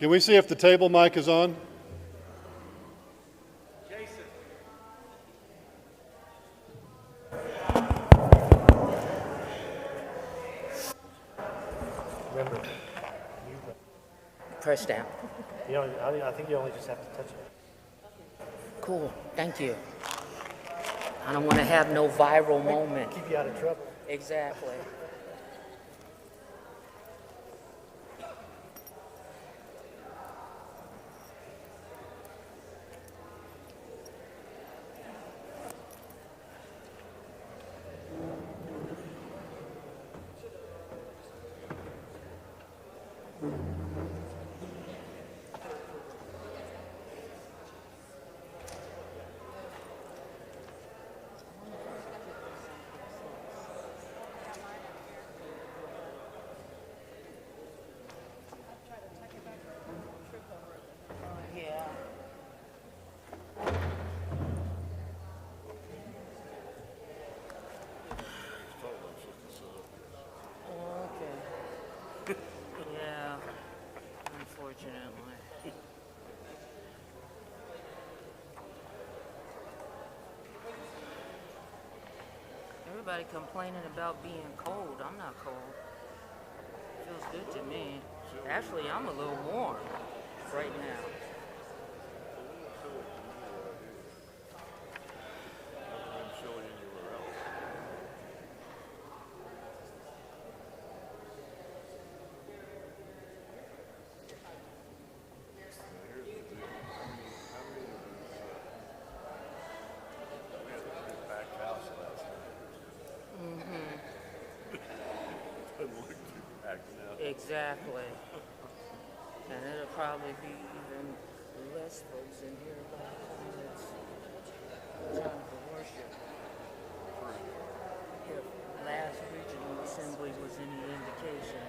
Can we see if the table mic is on? Remember, Press down. I think you only just have to touch it. Cool, thank you. I don't want to have no viral moment. Keep you out of trouble. Exactly. Yeah. Okay. Yeah, unfortunately. Everybody complaining about being cold. I'm not cold. Feels good to me. Actually, I'm a little warm right now. Exactly. And it'll probably be even less folks in here by the time it's time for worship. If last regional assembly was any indication.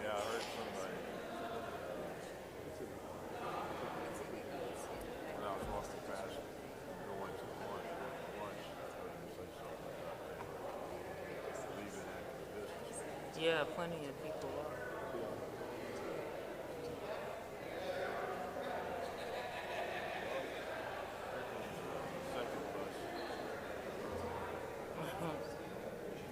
Yeah, I heard somebody. When I was walking past, going to lunch, I heard him say something about that. Leaving after the business. Yeah, plenty of people are. Second bus.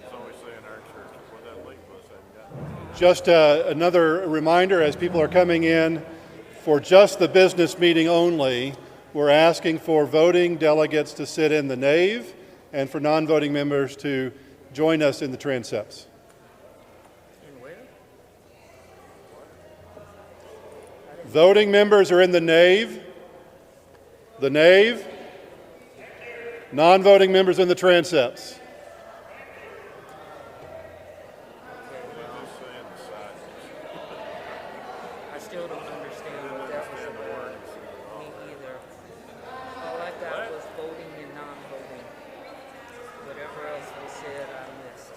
It's always saying our church, well, that late bus hadn't gotten. Just another reminder, as people are coming in, for just the business meeting only, we're asking for voting delegates to sit in the nave and for non-voting members to join us in the transepts. And where? Voting members are in the nave. The nave. Non-voting members in the transepts. I still don't understand what that was about. Me either. All I got was voting and non-voting. Whatever else was said, I missed.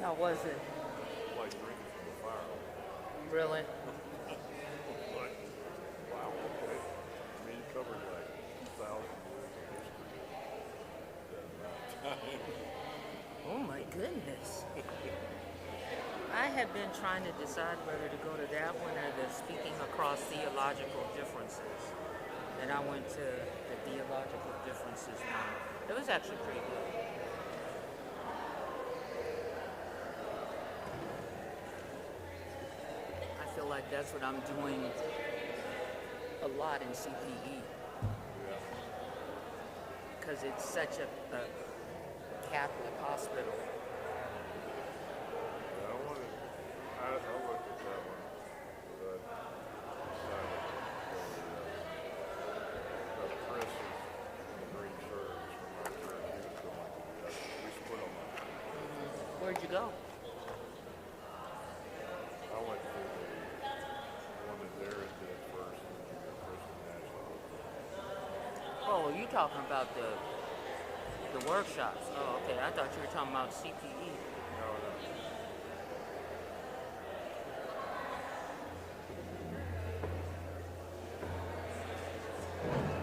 How was it? Like drinking from a fire. Really? Like, wow, okay. I mean, it covered like 2,000 years of history. That amount of time. Oh my goodness. I have been trying to decide whether to go to that one or the Speaking Across Theological Differences. And I went to the Theological Differences one. It was actually pretty good. I feel like that's what I'm doing a lot in CPE because it's such a Catholic hospital. Yeah, I looked at that one, but I decided to go with Chris in the green shirt from my church. He was going to the other. We split them up. Where'd you go? I went to the one that Darren did first, and then the Christian National. Oh, you talking about the workshops? Oh, okay. I thought you were talking about CPE. No, no.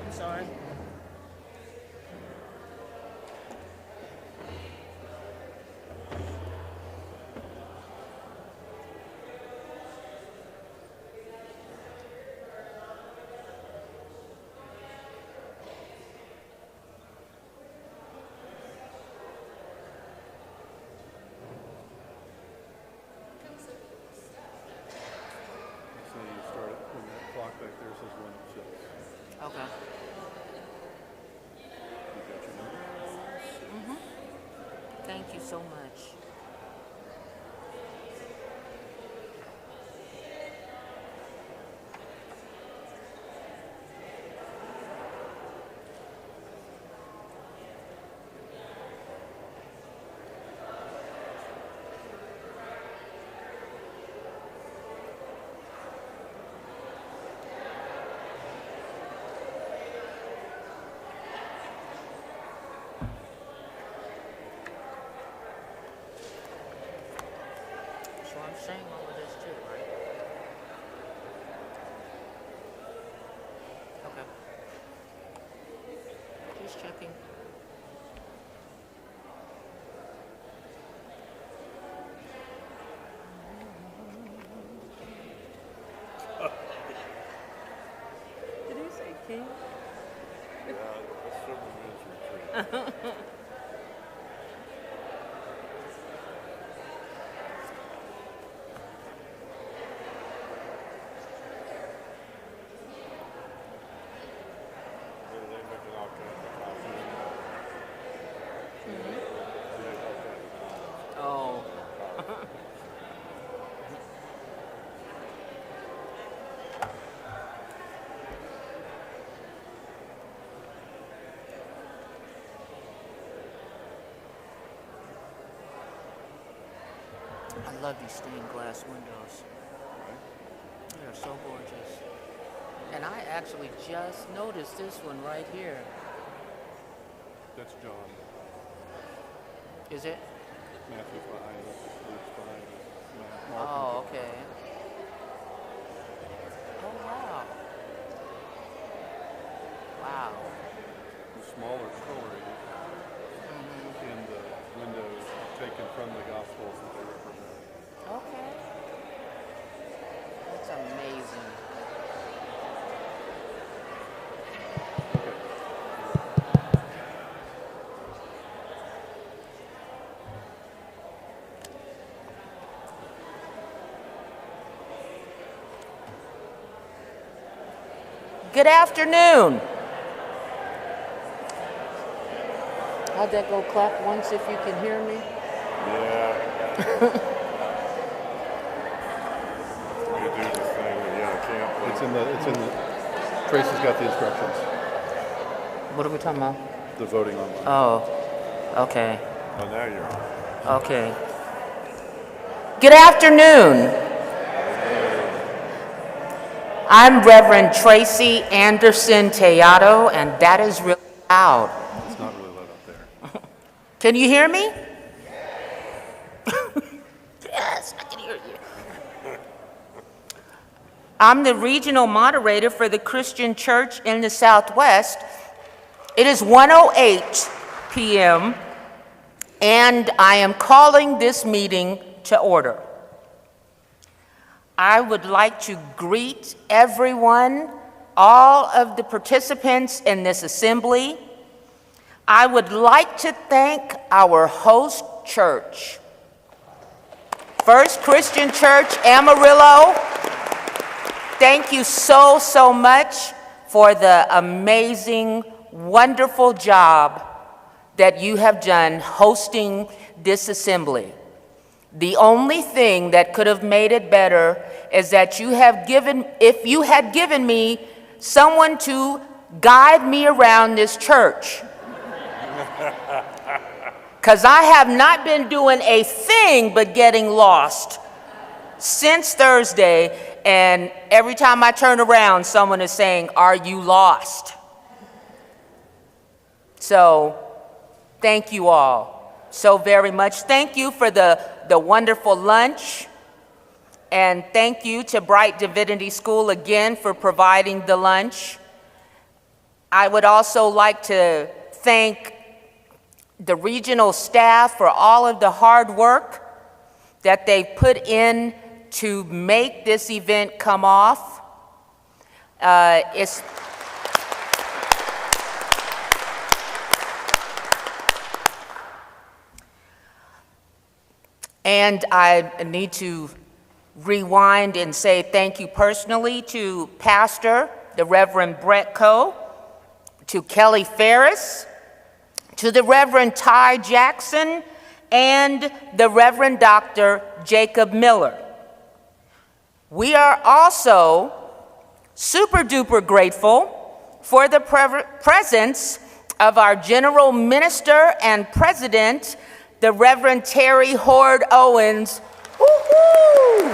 I'm sorry. So you start it when that clock back there says 1:06. Okay. You got your number? Thank you so much. So I'm saying all of this too, right? Okay. Just checking. Did he say king? Yeah, that's Superman's retreat. They're making all kinds of coffee. Oh. I love these stained glass windows. They are so gorgeous. And I actually just noticed this one right here. That's John. Is it? Matthew's behind us. Luke's behind us. Mark and Oh, John. okay. Oh, wow. Wow. The smaller story in the windows taken from the Gospels that they represent. Okay. That's amazing. Good afternoon. How'd that go? Clap once if you can hear me. Yeah. You do the thing with camp. It's in the, Tracy's got the instructions. What are we talking about? The voting online. Oh, okay. Oh, now you're on. Okay. Good afternoon. I'm Reverend Tracy Anderson Teato, and that is really loud. It's not really loud up there. Can you hear me? Yes, I can hear you. I'm the regional moderator for the Christian Church in the Southwest. It is 1:08 p.m., and I am calling this meeting to order. I would like to greet everyone, all of the participants in this assembly. I would like to thank our host church, First Christian Church Amarillo, Thank you so, so much for the amazing, wonderful job that you have done hosting this assembly. The only thing that could have made it better is that if you had given me someone to guide me around this church. Because I have not been doing a thing but getting lost since Thursday, and every time I turn around, someone is saying, "Are you lost?" So, thank you all so very much. Thank you for the wonderful lunch, and thank you to Bright Divinity School again for providing the lunch. I would also like to thank the regional staff for all of the hard work that they put in to make this event come off. And I need to rewind and say thank you personally to Pastor, the Reverend Brett Coe, to Kelly Ferris, to the Reverend Ty Jackson, and the Reverend Dr. Jacob Miller. We are also super duper grateful for the presence of our General Minister and President, the Reverend Terry Hord Owens. Woo-hoo!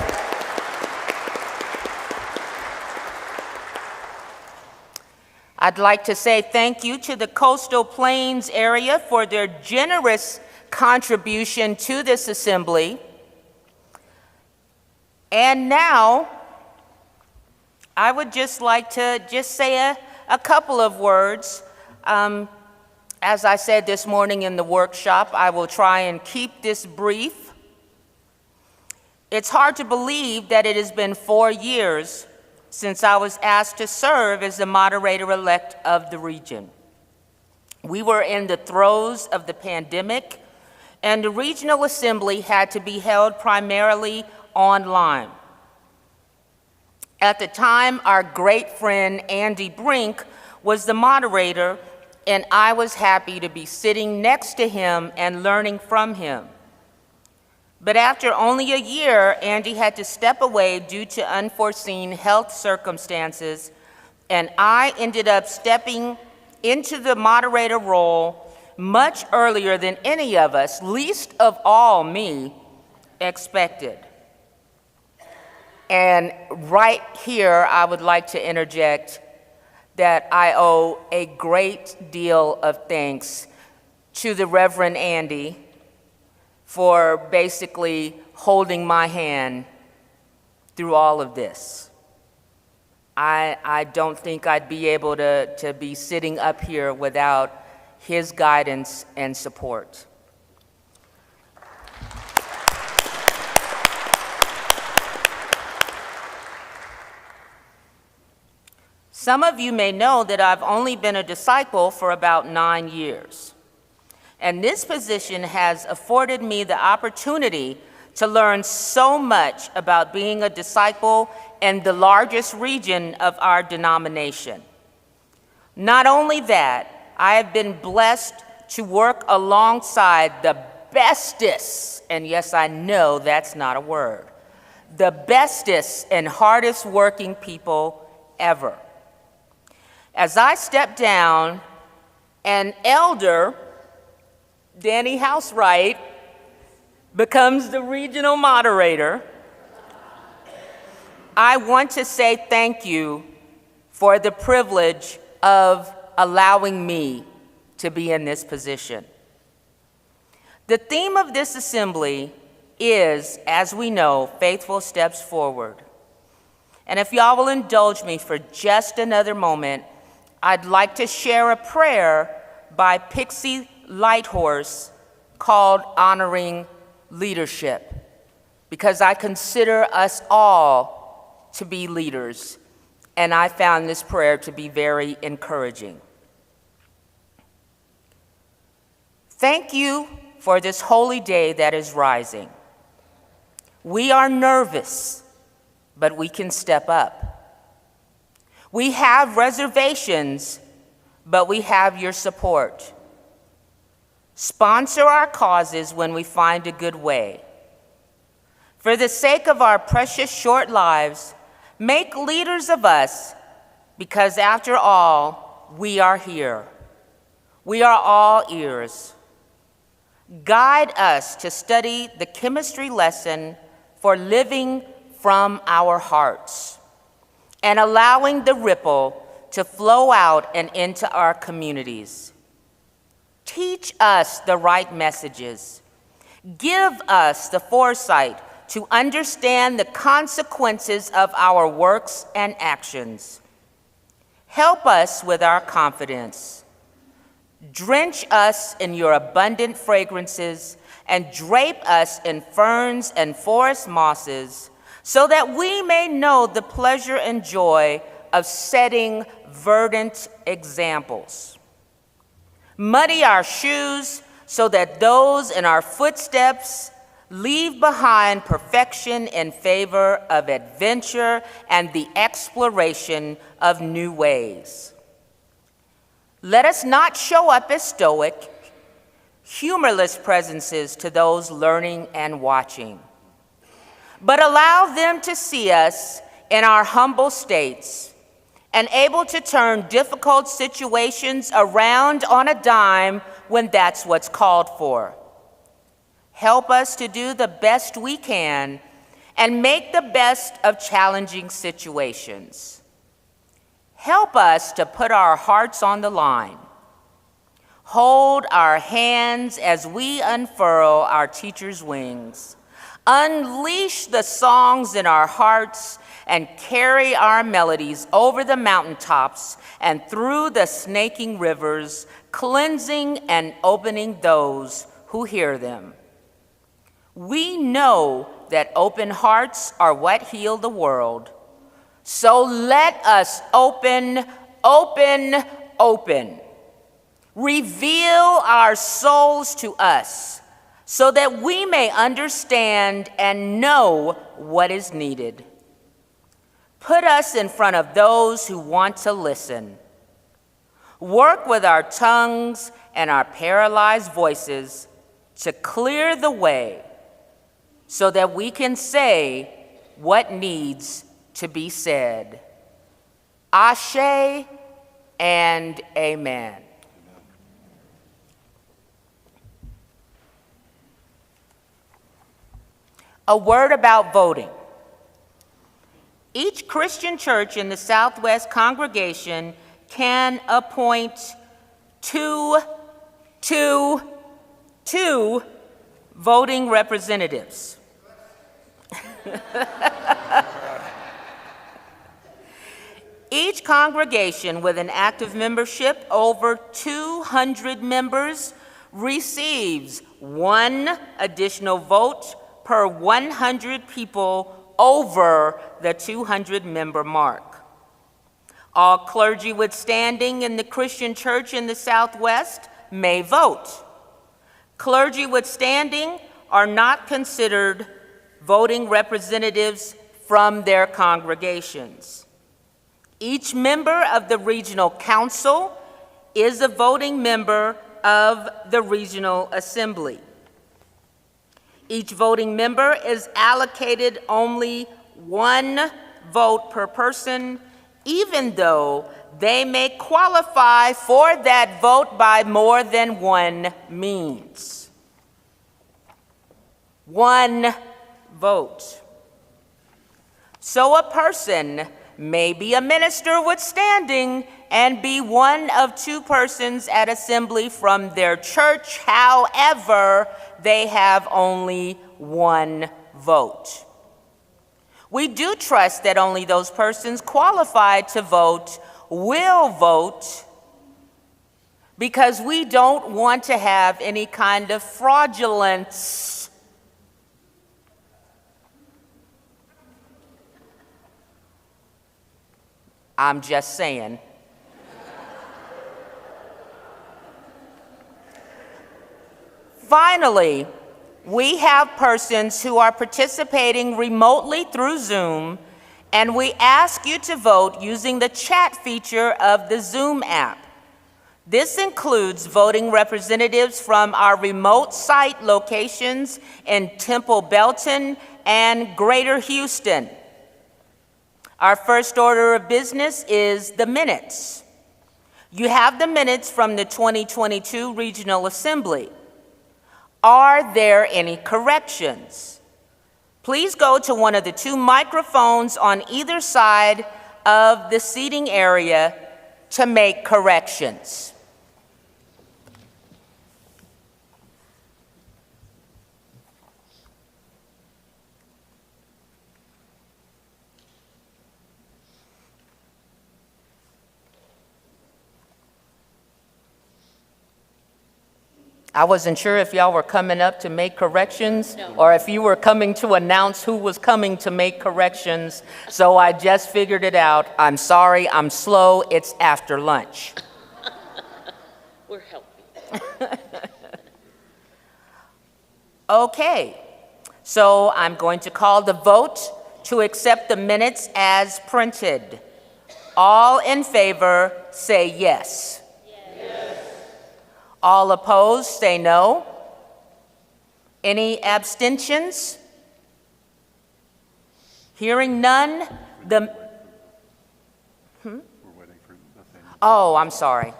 I'd like to say thank you to the Coastal Plains area for their generous contribution to this assembly. And now, I would just like to say a couple of words. As I said this morning in the workshop, I will try and keep this brief. It's hard to believe that it has been 4 years since I was asked to serve as the moderator-elect of the region. We were in the throes of the pandemic, and the regional assembly had to be held primarily online. At the time, our great friend Andy Brink was the moderator, and I was happy to be sitting next to him and learning from him. But after only a year, Andy had to step away due to unforeseen health circumstances, and I ended up stepping into the moderator role much earlier than any of us, least of all me, expected. And right here, I would like to interject that I owe a great deal of thanks to the Reverend Andy for basically holding my hand through all of this. I don't think I'd be able to be sitting up here without his guidance and support. Some of you may know that I've only been a disciple for about 9 years. And this position has afforded me the opportunity to learn so much about being a disciple in the largest region of our denomination. Not only that, I have been blessed to work alongside the bestest, and yes, I know that's not a word, the bestest and hardest working people ever. As I step down, an elder, Danny Housewright, becomes the regional moderator. I want to say thank you for the privilege of allowing me to be in this position. The theme of this assembly is, as we know, faithful steps forward. And if y'all will indulge me for just another moment, I'd like to share a prayer by Pixie Lighthorse called Honoring Leadership, because I consider us all to be leaders, and I found this prayer to be very encouraging. Thank you for this holy day that is rising. We are nervous, but we can step up. We have reservations, but we have your support. Sponsor our causes when we find a good way. For the sake of our precious short lives, make leaders of us, because after all, we are here. We are all ears. Guide us to study the chemistry lesson for living from our hearts and allowing the ripple to flow out and into our communities. Teach us the right messages. Give us the foresight to understand the consequences of our works and actions. Help us with our confidence. Drench us in your abundant fragrances and drape us in ferns and forest mosses so that we may know the pleasure and joy of setting verdant examples. Muddy our shoes so that those in our footsteps leave behind perfection in favor of adventure and the exploration of new ways. Let us not show up as stoic, humorless presences to those learning and watching, but allow them to see us in our humble states and able to turn difficult situations around on a dime when that's what's called for. Help us to do the best we can and make the best of challenging situations. Help us to put our hearts on the line. Hold our hands as we unfurl our teacher's wings. Unleash the songs in our hearts and carry our melodies over the mountaintops and through the snaking rivers, cleansing and opening those who hear them. We know that open hearts are what heal the world. So let us open, open, open. Reveal our souls to us so that we may understand and know what is needed. Put us in front of those who want to listen. Work with our tongues and our paralyzed voices to clear the way so that we can say what needs to be said. Ashe and amen. A word about voting. Each Christian church in the Southwest congregation can appoint two voting representatives. Each congregation with an active membership over 200 members receives one additional vote per 100 people over the 200-member mark. All clergy with standing in the Christian church in the Southwest may vote. Clergy with standing are not considered voting representatives from their congregations. Each member of the regional council is a voting member of the regional assembly. Each voting member is allocated only one vote per person, even though they may qualify for that vote by more than one means. One vote. So a person may be a minister with standing and be one of two persons at assembly from their church. However, they have only one vote. We do trust that only those persons qualified to vote will vote, because we don't want to have any kind of fraudulence. I'm just saying. Finally, we have persons who are participating remotely through Zoom and we ask you to vote using the chat feature of the Zoom app. This includes voting representatives from our remote site locations in Temple Belton and Greater Houston. Our first order of business is the minutes. You have the minutes from the 2022 Regional Assembly. Are there any corrections? Please go to one of the two microphones on either side of the seating area to make corrections. I wasn't sure if y'all were coming up to make corrections or if you were coming to announce who was coming to make corrections, so I just figured it out. I'm sorry, I'm slow, it's after lunch. We're helping. Okay, so I'm going to call the vote to accept the minutes as printed. All in favor, say yes. All opposed, say no. Any abstentions? Hearing none, We're waiting for nothing. Oh, I'm sorry.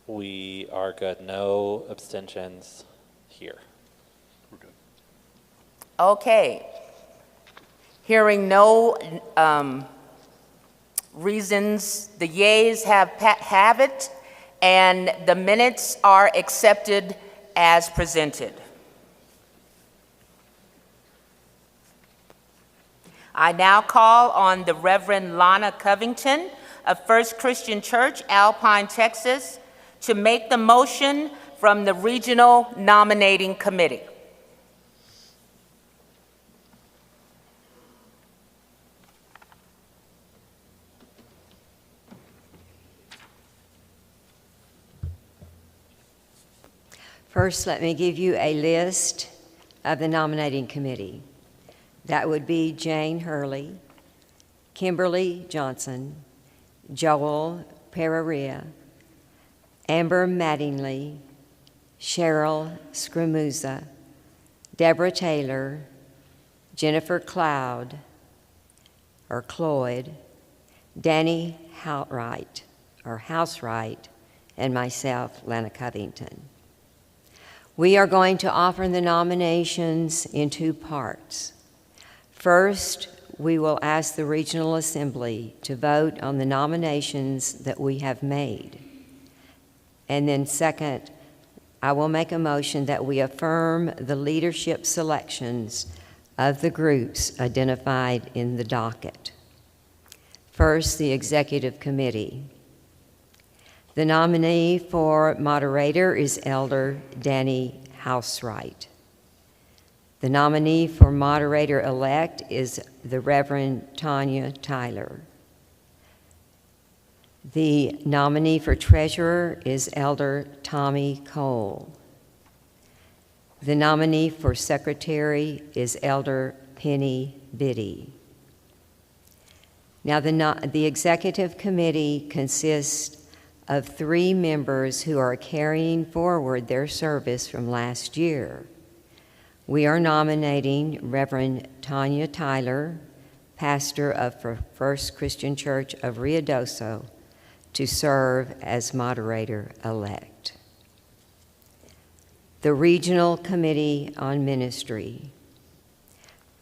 We are good. No abstentions here. We're good. Okay. Hearing no reasons, the yeas have it, and the minutes are accepted as presented. I now call on the Reverend Lana Covington of First Christian Church, Alpine, Texas, to make the motion from the Regional Nominating Committee. First, let me give you a list of the nominating committee. That would be Jane Hurley, Kimberly Johnson, Joel Pereira, Amber Mattingly, Cheryl Scremuza, Deborah Taylor, Jennifer Cloud, or Cloyd, Danny Housewright, and myself, Lana Covington. We are going to offer the nominations in two parts. First, we will ask the Regional Assembly to vote on the nominations that we have made. And then second, I will make a motion that we affirm the leadership selections of the groups identified in the docket. First, the Executive Committee. The nominee for moderator is Elder Danny Housewright. The nominee for moderator-elect is the Reverend Tanya Tyler. The nominee for treasurer is Elder Tommy Cole. The nominee for secretary is Elder Penny Biddy. Now, the Executive Committee consists of 3 members who are carrying forward their service from last year. We are nominating Reverend Tanya Tyler, pastor of First Christian Church of Ruidoso, to serve as moderator-elect. The Regional Committee on Ministry.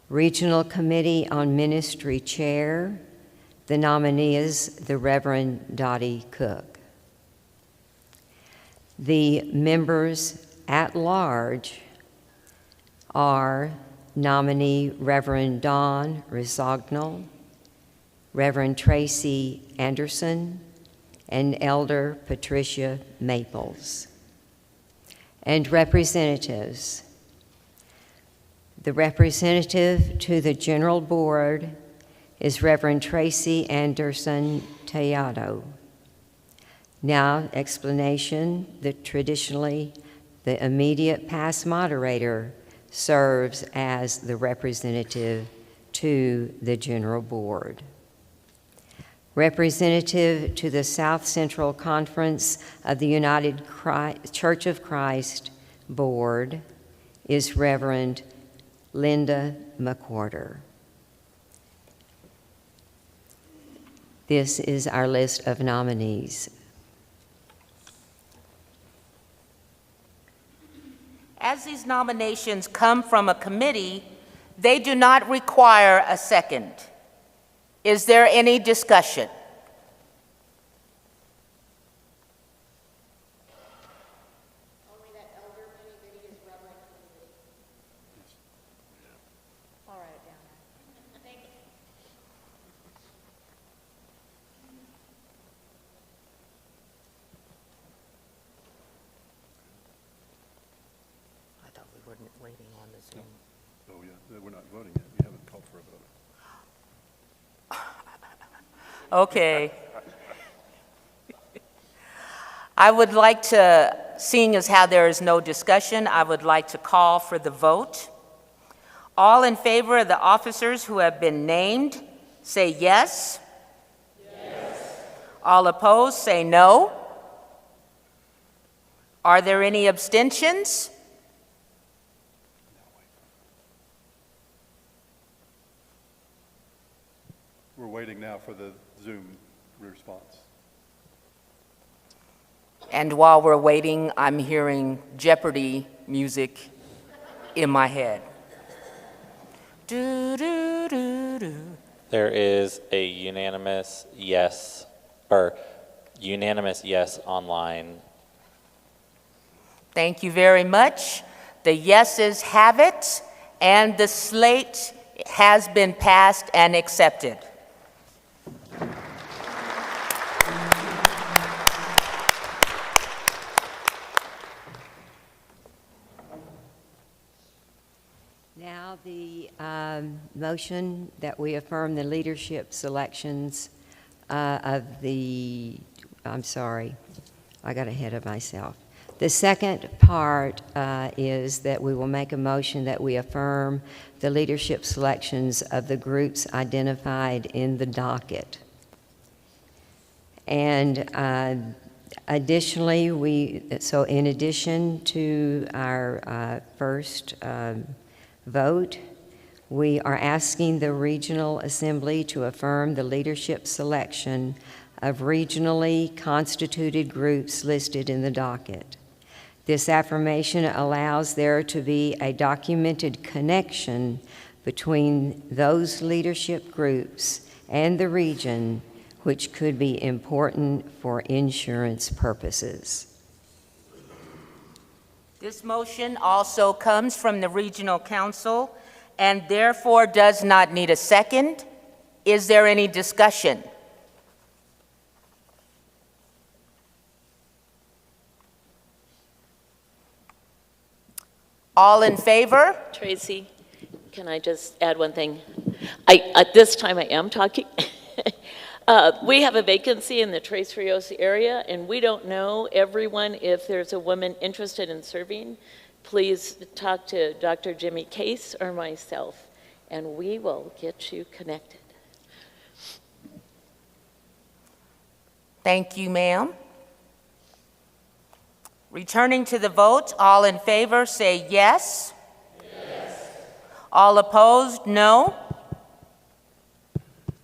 Regional Committee on Ministry Chair, the nominee is the Reverend Dottie Cook. The members at large are nominee Reverend Dawn Rizognol, Reverend Tracy Anderson, and Elder Patricia Maples. And representatives. The representative to the General Board is Reverend Tracy Anderson Tallado. Now, explanation that traditionally the immediate past moderator serves as the representative to the General Board. Representative to the South Central Conference of the United Church of Christ Board is Reverend Linda McWhorter. This is our list of nominees. As these nominations come from a committee, they do not require a second. Is there any discussion? Only that elder committee is Reverend committee. I'll write it down. Thank you. I thought we weren't waiting on the Zoom. Oh, yeah, we're not voting yet. You haven't called for a vote. Okay. I would like to, seeing as how there is no discussion, I would like to call for the vote. All in favor of the officers who have been named, say yes. Yes. All opposed, say no. Are there any abstentions? We're waiting now for the Zoom response. And while we're waiting, I'm hearing Jeopardy music in my head. Do, do, do, do. There is a unanimous yes online. Thank you very much. The yeses have it, and the slate has been passed and accepted. Now the motion that we affirm the leadership selections I'm sorry, I got ahead of myself. The second part is that we will make a motion that we affirm the leadership selections of the groups identified in the docket. And additionally, so in addition to our first vote, we are asking the Regional Assembly to affirm the leadership selection of regionally constituted groups listed in the docket. This affirmation allows there to be a documented connection between those leadership groups and the region, which could be important for insurance purposes. This motion also comes from the Regional Council and therefore does not need a second. Is there any discussion? All in favor? Tracy, can I just add one thing? At this time I am talking. We have a vacancy in the Tres Rios area, and we don't know everyone. If there's a woman interested in serving, please talk to Dr. Jimmy Case or myself, and we will get you connected. Thank you, ma'am. Returning to the vote, all in favor say yes. Yes. All opposed, no.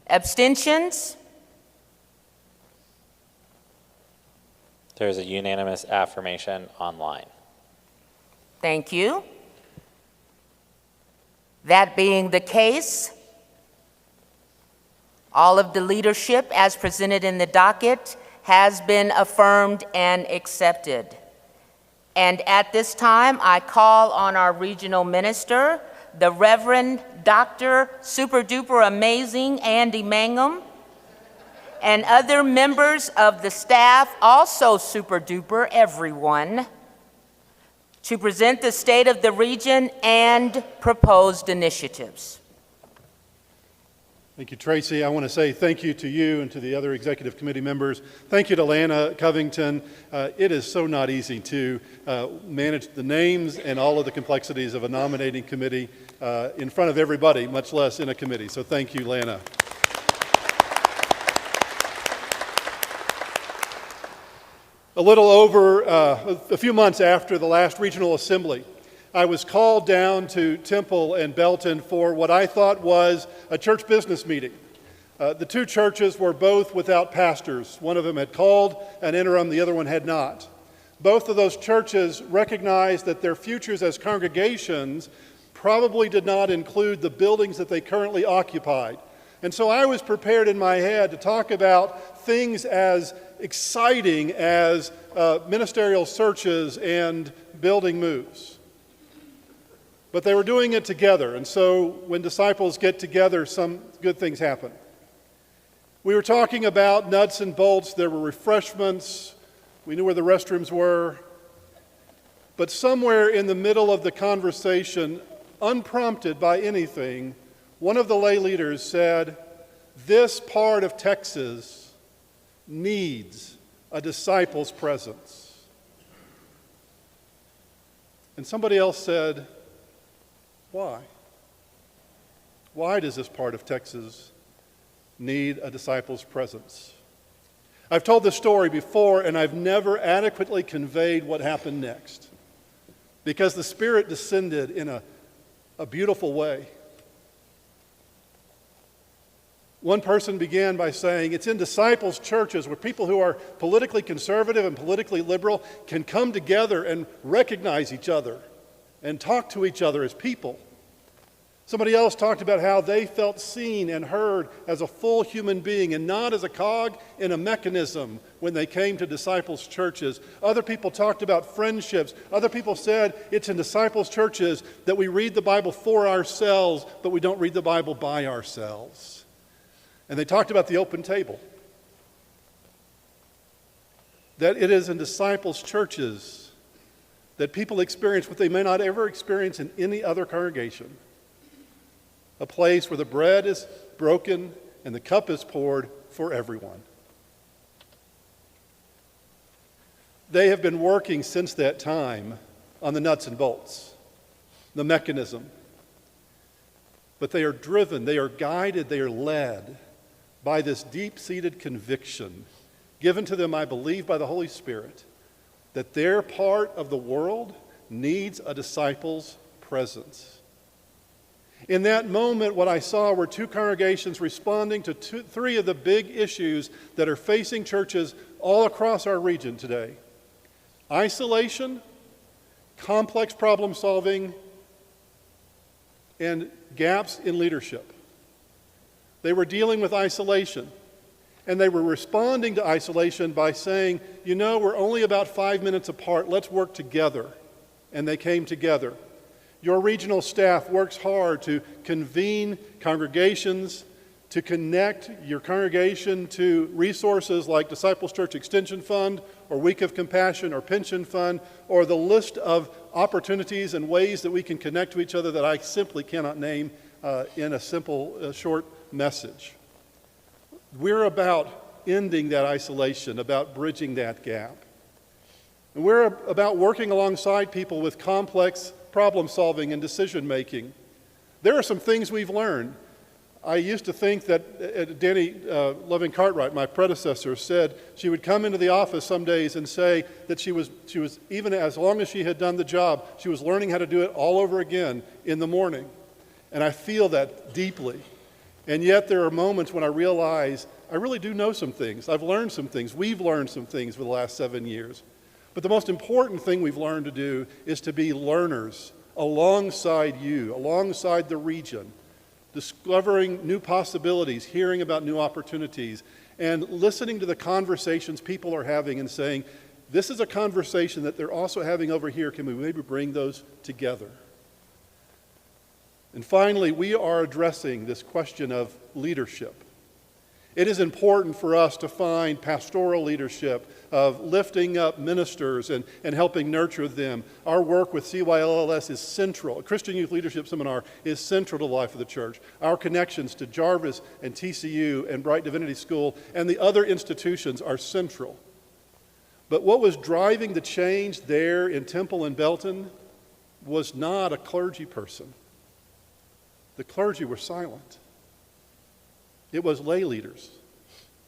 Abstentions? There's a unanimous affirmation online. Thank you. That being the case, all of the leadership as presented in the docket has been affirmed and accepted. And at this time, I call on our regional minister, the Reverend Dr. Super Duper Amazing Andy Mangum, and other members of the staff, also super duper everyone, to present the state of the region and proposed initiatives. Thank you, Tracy. I want to say thank you to you and to the other executive committee members. Thank you to Lana Covington. It is so not easy to manage the names and all of the complexities of a nominating committee in front of everybody, much less in a committee. So thank you, Lana. A little over a few months after the last regional assembly, I was called down to Temple and Belton for what I thought was a church business meeting. The two churches were both without pastors. One of them had called an interim, the other one had not. Both of those churches recognized that their futures as congregations probably did not include the buildings that they currently occupied. And so I was prepared in my head to talk about things as exciting as ministerial searches and building moves. But they were doing it together, and so when disciples get together, some good things happen. We were talking about nuts and bolts. There were refreshments. We knew where the restrooms were. But somewhere in the middle of the conversation, unprompted by anything, one of the lay leaders said, "This part of Texas needs a disciple's presence." And somebody else said, "Why? Why does this part of Texas need a disciple's presence?" I've told this story before, and I've never adequately conveyed what happened next, because the Spirit descended in a beautiful way. One person began by saying, it's in disciples' churches where people who are politically conservative and politically liberal can come together and recognize each other and talk to each other as people. Somebody else talked about how they felt seen and heard as a full human being and not as a cog in a mechanism when they came to disciples' churches. Other people talked about friendships. Other people said it's in disciples' churches that we read the Bible for ourselves, but we don't read the Bible by ourselves. And they talked about the open table. That it is in disciples' churches that people experience what they may not ever experience in any other congregation. A place where the bread is broken and the cup is poured for everyone. They have been working since that time on the nuts and bolts, the mechanism. But they are driven, they are guided, they are led by this deep-seated conviction given to them, I believe, by the Holy Spirit, that their part of the world needs a disciple's presence. In that moment, what I saw were two congregations responding to three of the big issues that are facing churches all across our region today: isolation, complex problem solving, and gaps in leadership. They were dealing with isolation, and they were responding to isolation by saying, you know, we're only about 5 minutes apart, let's work together. And they came together. Your regional staff works hard to convene congregations, to connect your congregation to resources like Disciples Church Extension Fund, or Week of Compassion, or Pension Fund, or the list of opportunities and ways that we can connect to each other that I simply cannot name in a simple, short message. We're about ending that isolation, about bridging that gap. And we're about working alongside people with complex problem solving and decision making. There are some things we've learned. I used to think that Danny Loving Cartwright, my predecessor, said she would come into the office some days and say that she was even as long as she had done the job, she was learning how to do it all over again in the morning. And I feel that deeply. And yet there are moments when I realize I really do know some things. I've learned some things. We've learned some things for the last 7 years. But the most important thing we've learned to do is to be learners alongside you, alongside the region, discovering new possibilities, hearing about new opportunities, and listening to the conversations people are having and saying, this is a conversation that they're also having over here. Can we maybe bring those together? And finally, we are addressing this question of leadership. It is important for us to find pastoral leadership of lifting up ministers and helping nurture them. Our work with CYLLS is central. A Christian Youth Leadership Seminar is central to the life of the church. Our connections to Jarvis and TCU and Bright Divinity School and the other institutions are central. But what was driving the change there in Temple and Belton was not a clergy person. The clergy were silent. It was lay leaders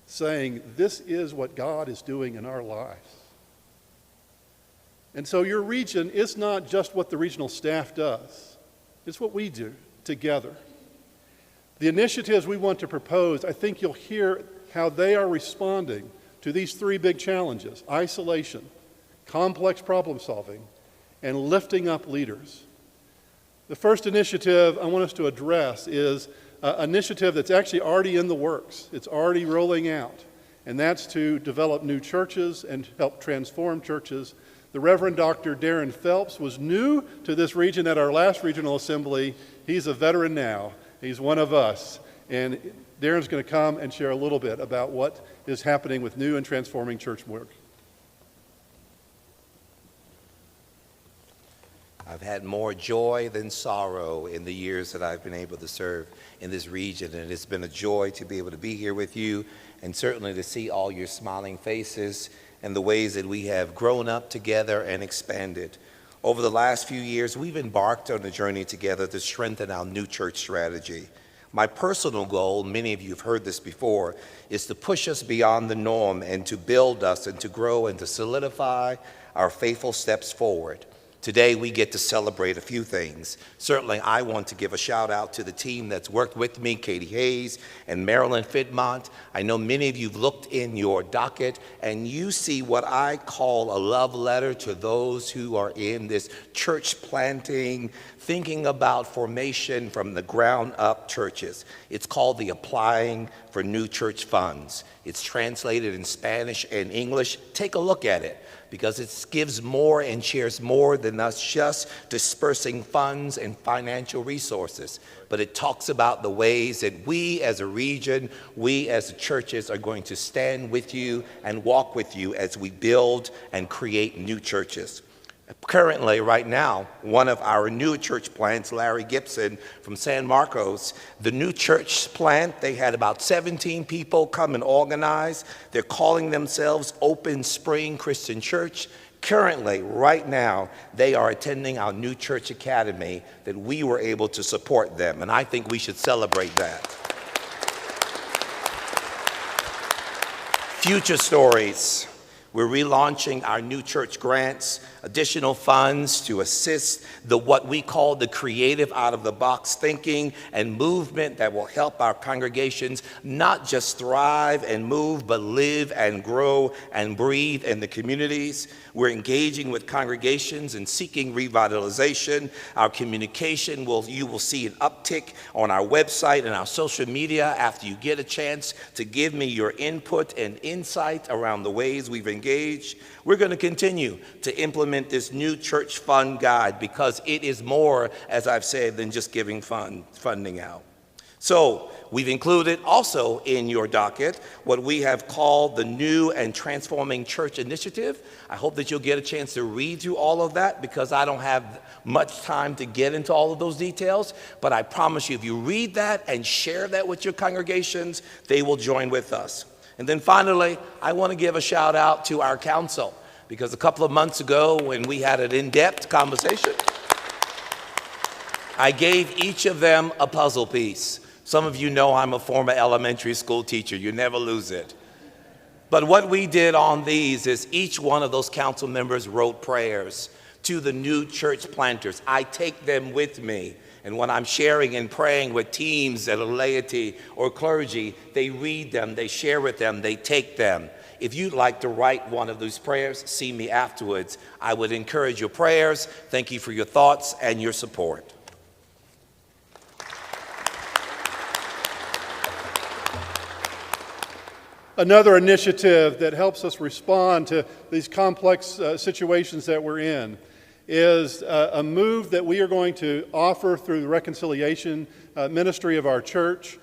saying, this is what God is doing in our lives. And so your region is not just what the regional staff does. It's what we do together. The initiatives we want to propose, I think you'll hear how they are responding to these three big challenges: isolation, complex problem solving, and lifting up leaders. The first initiative I want us to address is an initiative that's actually already in the works. It's already rolling out, and that's to develop new churches and help transform churches. The Reverend Dr. Darren Phelps was new to this region at our last regional assembly. He's a veteran now. He's one of us. And Darren's going to come and share a little bit about what is happening with new and transforming church work. I've had more joy than sorrow in the years that I've been able to serve in this region, and it's been a joy to be able to be here with you and certainly to see all your smiling faces and the ways that we have grown up together and expanded. Over the last few years, we've embarked on a journey together to strengthen our new church strategy. My personal goal, many of you have heard this before, is to push us beyond the norm and to build us and to grow and to solidify our faithful steps forward. Today, we get to celebrate a few things. Certainly, I want to give a shout out to the team that's worked with me, Katie Hayes and Marilyn Fidmont. I know many of you have looked in your docket and you see what I call a love letter to those who are in this church planting, thinking about formation from the ground up churches. It's called the Applying for New Church Funds. It's translated in Spanish and English. Take a look at it, because it gives more and shares more than us just dispersing funds and financial resources. But it talks about the ways that we as a region, we as churches are going to stand with you and walk with you as we build and create new churches. Currently, right now, one of our new church plants, Larry Gibson from San Marcos, the new church plant, they had about 17 people come and organize. They're calling themselves Open Spring Christian Church. Currently, right now, they are attending our new church academy that we were able to support them, and I think we should celebrate that. Future stories. We're relaunching our new church grants, additional funds to assist what we call the creative out-of-the-box thinking and movement that will help our congregations not just thrive and move, but live and grow and breathe in the communities. We're engaging with congregations and seeking revitalization. Our communication you will see an uptick on our website and our social media after you get a chance to give me your input and insight around the ways we've engaged. We're going to continue to implement this new church fund guide because it is more, as I've said, than just giving funding out. So we've included also in your docket what we have called the New and Transforming Church Initiative. I hope that you'll get a chance to read through all of that because I don't have much time to get into all of those details. But I promise you, if you read that and share that with your congregations, they will join with us. And then finally, I want to give a shout out to our council because a couple of months ago when we had an in-depth conversation, I gave each of them a puzzle piece. Some of you know I'm a former elementary school teacher. You never lose it. But what we did on these is each one of those council members wrote prayers to the new church planters. I take them with me. And when I'm sharing and praying with teams that are laity or clergy, they read them, they share with them, they take them. If you'd like to write one of those prayers, see me afterwards. I would encourage your prayers. Thank you for your thoughts and your support. Another initiative that helps us respond to these complex situations that we're in is a move that we are going to offer through the reconciliation ministry of our church.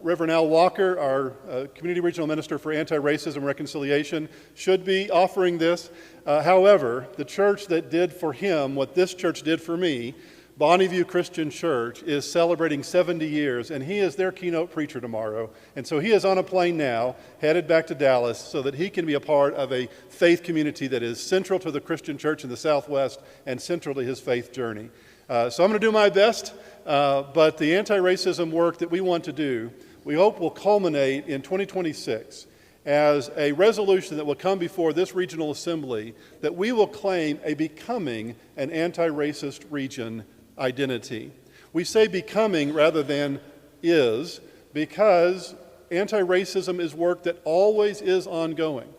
Reverend Al Walker, our Community Regional Minister for Anti-Racism and Reconciliation, should be offering this. However, the church that did for him what this church did for me, Bonneview Christian Church, is celebrating 70 years, and he is their keynote preacher tomorrow. And so he is on a plane now, headed back to Dallas, so that he can be a part of a faith community that is central to the Christian church in the Southwest and central to his faith journey. So I'm going to do my best, but the anti-racism work that we want to do, we hope will culminate in 2026 as a resolution that will come before this regional assembly that we will claim a becoming an anti-racist region identity. We say becoming rather than is because anti-racism is work that always is ongoing.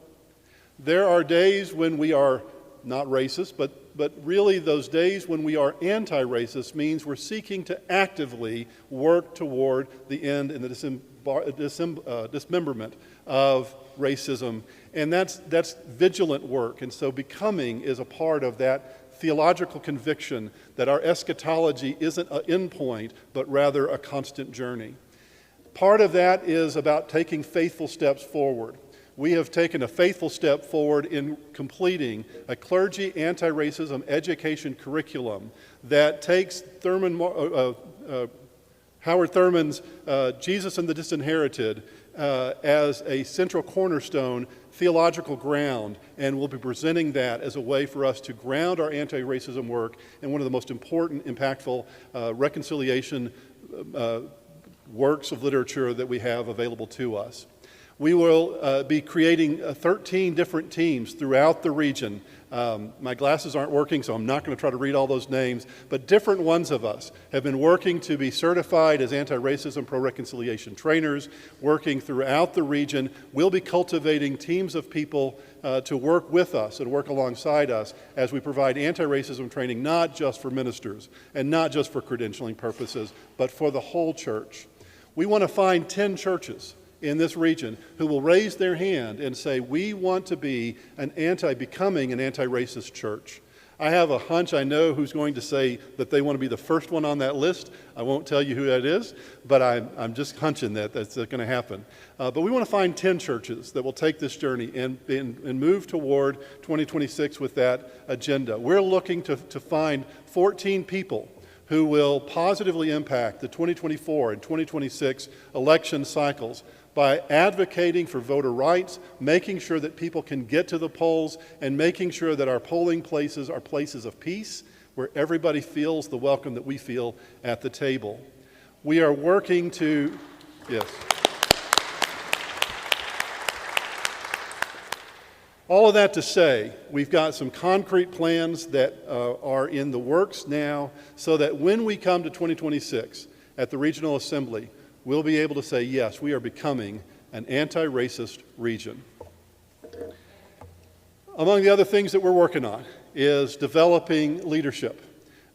There are days when we are not racist, but really those days when we are anti-racist means we're seeking to actively work toward the end and the dismemberment of racism. And that's vigilant work. And so becoming is a part of that theological conviction that our eschatology isn't an endpoint, but rather a constant journey. Part of that is about taking faithful steps forward. We have taken a faithful step forward in completing a clergy anti-racism education curriculum that takes Howard Thurman's Jesus and the Disinherited as a central cornerstone theological ground, and we'll be presenting that as a way for us to ground our anti-racism work in one of the most important, impactful reconciliation works of literature that we have available to us. We will be creating 13 different teams throughout the region. My glasses aren't working, so I'm not going to try to read all those names, but different ones of us have been working to be certified as anti-racism, pro-reconciliation trainers, working throughout the region. We'll be cultivating teams of people to work with us and work alongside us as we provide anti-racism training, not just for ministers and not just for credentialing purposes, but for the whole church. We want to find 10 churches in this region who will raise their hand and say, we want to be becoming an anti-racist church. I have a hunch I know who's going to say that they want to be the first one on that list. I won't tell you who that is, but I'm just hunching that that's going to happen. But we want to find 10 churches that will take this journey and move toward 2026 with that agenda. We're looking to find 14 people who will positively impact the 2024 and 2026 election cycles by advocating for voter rights, making sure that people can get to the polls, and making sure that our polling places are places of peace where everybody feels the welcome that we feel at the table. We are working to, yes. All of that to say, we've got some concrete plans that are in the works now so that when we come to 2026 at the Regional Assembly, we'll be able to say, yes, we are becoming an anti-racist region. Among the other things that we're working on is developing leadership.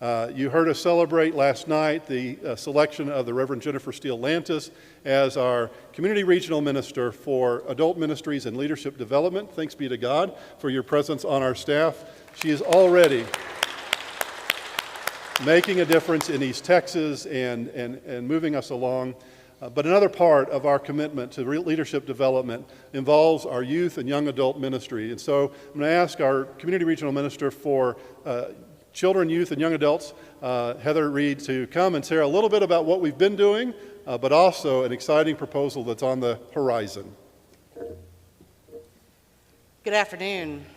You heard us celebrate last night the selection of the Reverend Jennifer Steele Lantis as our Community Regional Minister for Adult Ministries and Leadership Development. Thanks be to God for your presence on our staff. She is already making a difference in East Texas and moving us along. But another part of our commitment to leadership development involves our youth and young adult ministry. And so I'm going to ask our Community Regional Minister for Children, Youth, and Young Adults, Heather Reed, to come and share a little bit about what we've been doing, but also an exciting proposal that's on the horizon. Good afternoon.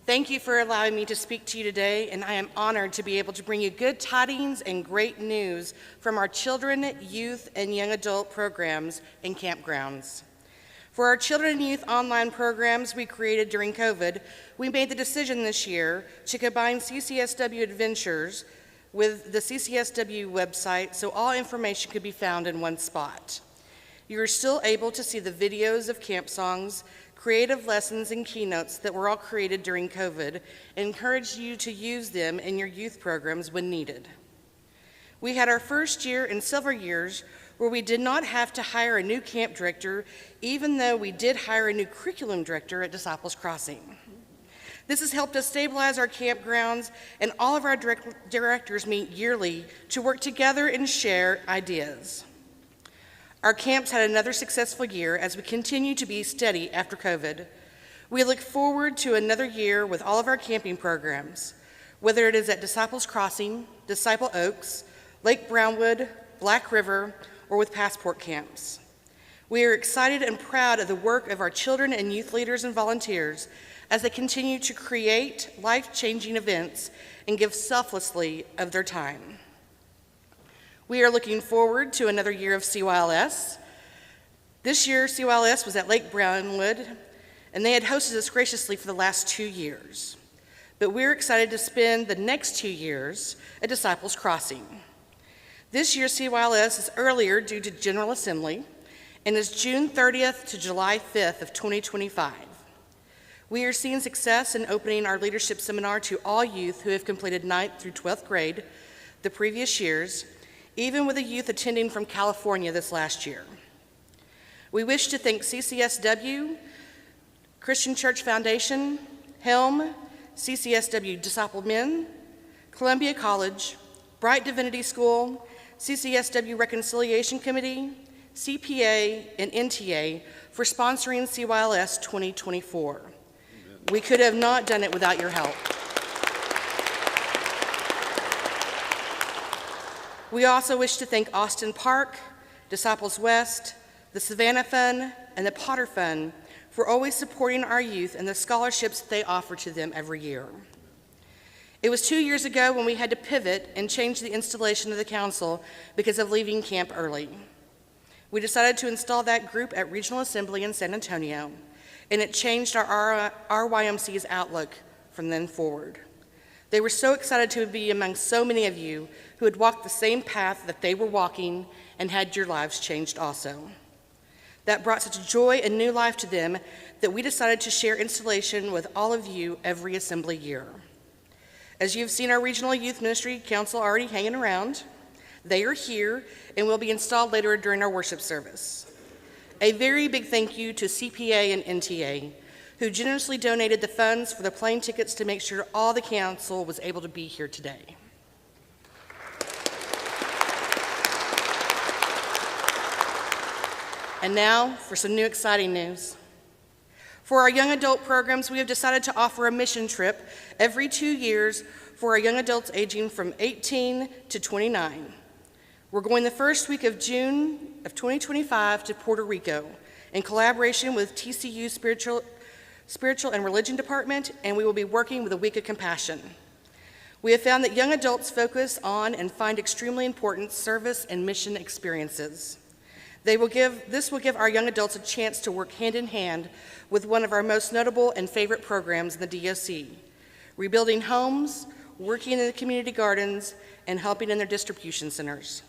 Thank you for allowing me to speak to you today, and I am honored to be able to bring you good tidings and great news from our children, youth, and young adult programs and campgrounds. For our children and youth online programs we created during COVID, we made the decision this year to combine CCSW Adventures with the CCSW website so all information could be found in one spot. You are still able to see the videos of camp songs, creative lessons, and keynotes that were all created during COVID, and encourage you to use them in your youth programs when needed. We had our first year in several years where we did not have to hire a new camp director, even though we did hire a new curriculum director at Disciples Crossing. This has helped us stabilize our campgrounds, and all of our directors meet yearly to work together and share ideas. Our camps had another successful year as we continue to be steady after COVID. We look forward to another year with all of our camping programs, whether it is at Disciples Crossing, Disciple Oaks, Lake Brownwood, Black River, or with Passport Camps. We are excited and proud of the work of our children and youth leaders and volunteers as they continue to create life-changing events and give selflessly of their time. We are looking forward to another year of CYLS. This year, CYLS was at Lake Brownwood, and they had hosted us graciously for the last 2 years. But we're excited to spend the next 2 years at Disciples Crossing. This year's CYLS is earlier due to General Assembly and is June 30th to July 5th of 2025. We are seeing success in opening our leadership seminar to all youth who have completed 9th through 12th grade the previous years, even with the youth attending from California this last year. We wish to thank CCSW, Christian Church Foundation, Helm, CCSW Disciple Men, Columbia College, Bright Divinity School, CCSW Reconciliation Committee, CPA, and NTA for sponsoring CYLS 2024. Amen. We could have not done it without your help. We also wish to thank Austin Park, Disciples West, the Savannah Fund, and the Potter Fund for always supporting our youth and the scholarships that they offer to them every year. It was 2 years ago when we had to pivot and change the installation of the council because of leaving camp early. We decided to install that group at Regional Assembly in San Antonio, and it changed our RYMC's outlook from then forward. They were so excited to be among so many of you who had walked the same path that they were walking and had your lives changed also. That brought such joy and new life to them that we decided to share installation with all of you every assembly year. As you've seen our Regional Youth Ministry Council already hanging around, they are here and will be installed later during our worship service. A very big thank you to CPA and NTA, who generously donated the funds for the plane tickets to make sure all the council was able to be here today. And now for some new exciting news. For our young adult programs, we have decided to offer a mission trip every 2 years for our young adults aging from 18 to 29. We're going the first week of June of 2025 to Puerto Rico in collaboration with TCU Spiritual and Religion Department, and we will be working with a Week of Compassion. We have found that young adults focus on and find extremely important service and mission experiences. This will give our young adults a chance to work hand in hand with one of our most notable and favorite programs in the DOC, rebuilding homes, working in the community gardens, and helping in their distribution centers.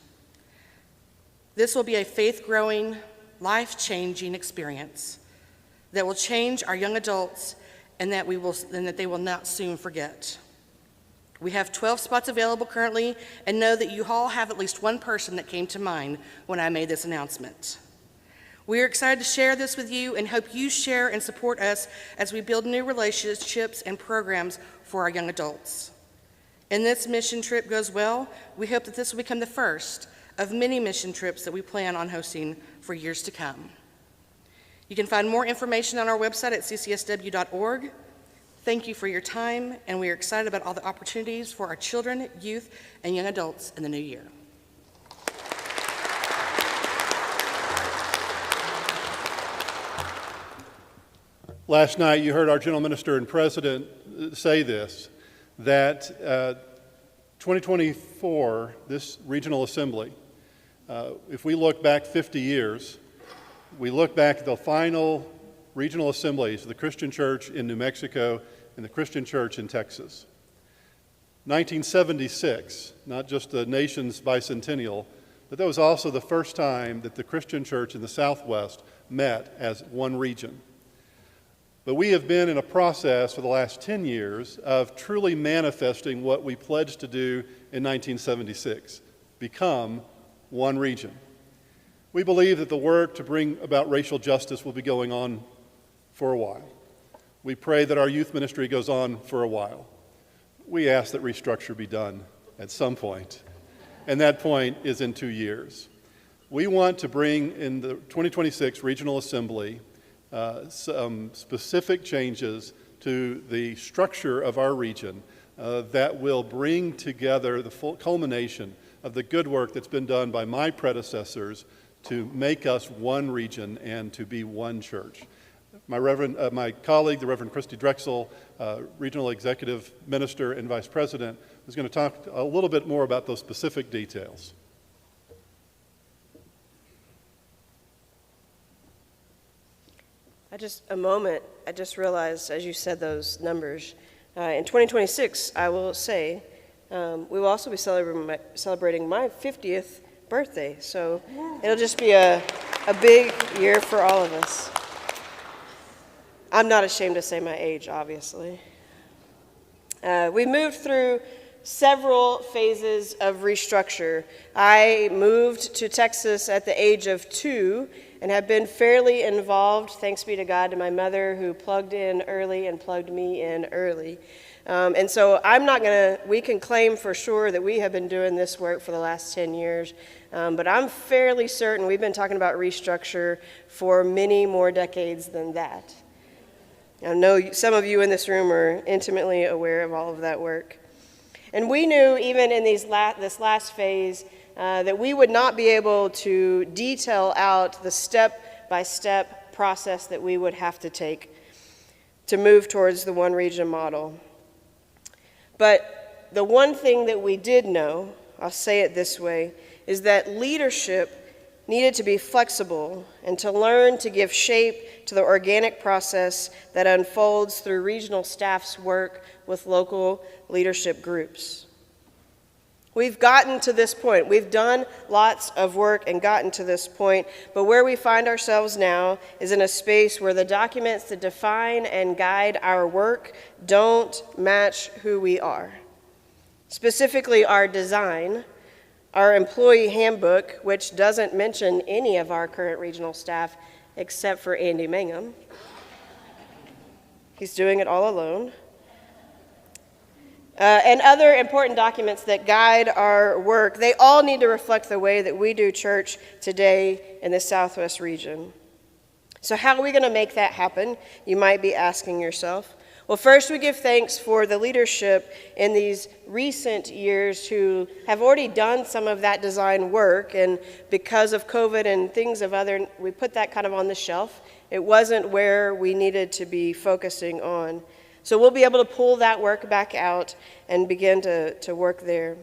This will be a faith-growing, life-changing experience that will change our young adults and that they will not soon forget. We have 12 spots available currently and know that you all have at least one person that came to mind when I made this announcement. We are excited to share this with you and hope you share and support us as we build new relationships and programs for our young adults. And this mission trip goes well, we hope that this will become the first of many mission trips that we plan on hosting for years to come. You can find more information on our website at ccsw.org. Thank you for your time, and we are excited about all the opportunities for our children, youth, and young adults in the new year. Last night, you heard our General Minister and President say this, that 2024, this Regional Assembly, if we look back 50 years, we look back at the final regional assemblies of the Christian Church in New Mexico and the Christian Church in Texas. 1976, not just the nation's bicentennial, but that was also the first time that the Christian Church in the Southwest met as one region. But we have been in a process for the last 10 years of truly manifesting what we pledged to do in 1976, become one region. We believe that the work to bring about racial justice will be going on for a while. We pray that our youth ministry goes on for a while. We ask that restructure be done at some point, and that point is in 2 years. We want to bring in the 2026 Regional Assembly some specific changes to the structure of our region that will bring together the full culmination of the good work that's been done by my predecessors to make us one region and to be one church. My colleague, the Reverend Christy Drexel, Regional Executive Minister and Vice President, is going to talk a little bit more about those specific details. I just realized as you said those numbers, in 2026, I will say, we will also be celebrating my 50th birthday, so it'll just be a big year for all of us. I'm not ashamed to say my age, obviously. We moved through several phases of restructure. I moved to Texas at the age of 2 and have been fairly involved, thanks be to God, to my mother who plugged in early and plugged me in early. And so we can claim for sure that we have been doing this work for the last 10 years, but I'm fairly certain we've been talking about restructure for many more decades than that. I know some of you in this room are intimately aware of all of that work. And we knew even in this last phase that we would not be able to detail out the step-by-step process that we would have to take to move towards the one region model. But the one thing that we did know, I'll say it this way, is that leadership needed to be flexible and to learn to give shape to the organic process that unfolds through regional staff's work with local leadership groups. We've gotten to this point. We've done lots of work and gotten to this point, but where we find ourselves now is in a space where the documents that define and guide our work don't match who we are. Specifically, our design, our employee handbook, which doesn't mention any of our current regional staff except for Andy Mangum. He's doing it all alone. And other important documents that guide our work, they all need to reflect the way that we do church today in the Southwest region. So how are we going to make that happen? You might be asking yourself. Well, first we give thanks for the leadership in these recent years who have already done some of that design work, and because of COVID and things we put that kind of on the shelf. It wasn't where we needed to be focusing on. So we'll be able to pull that work back out and begin to work there.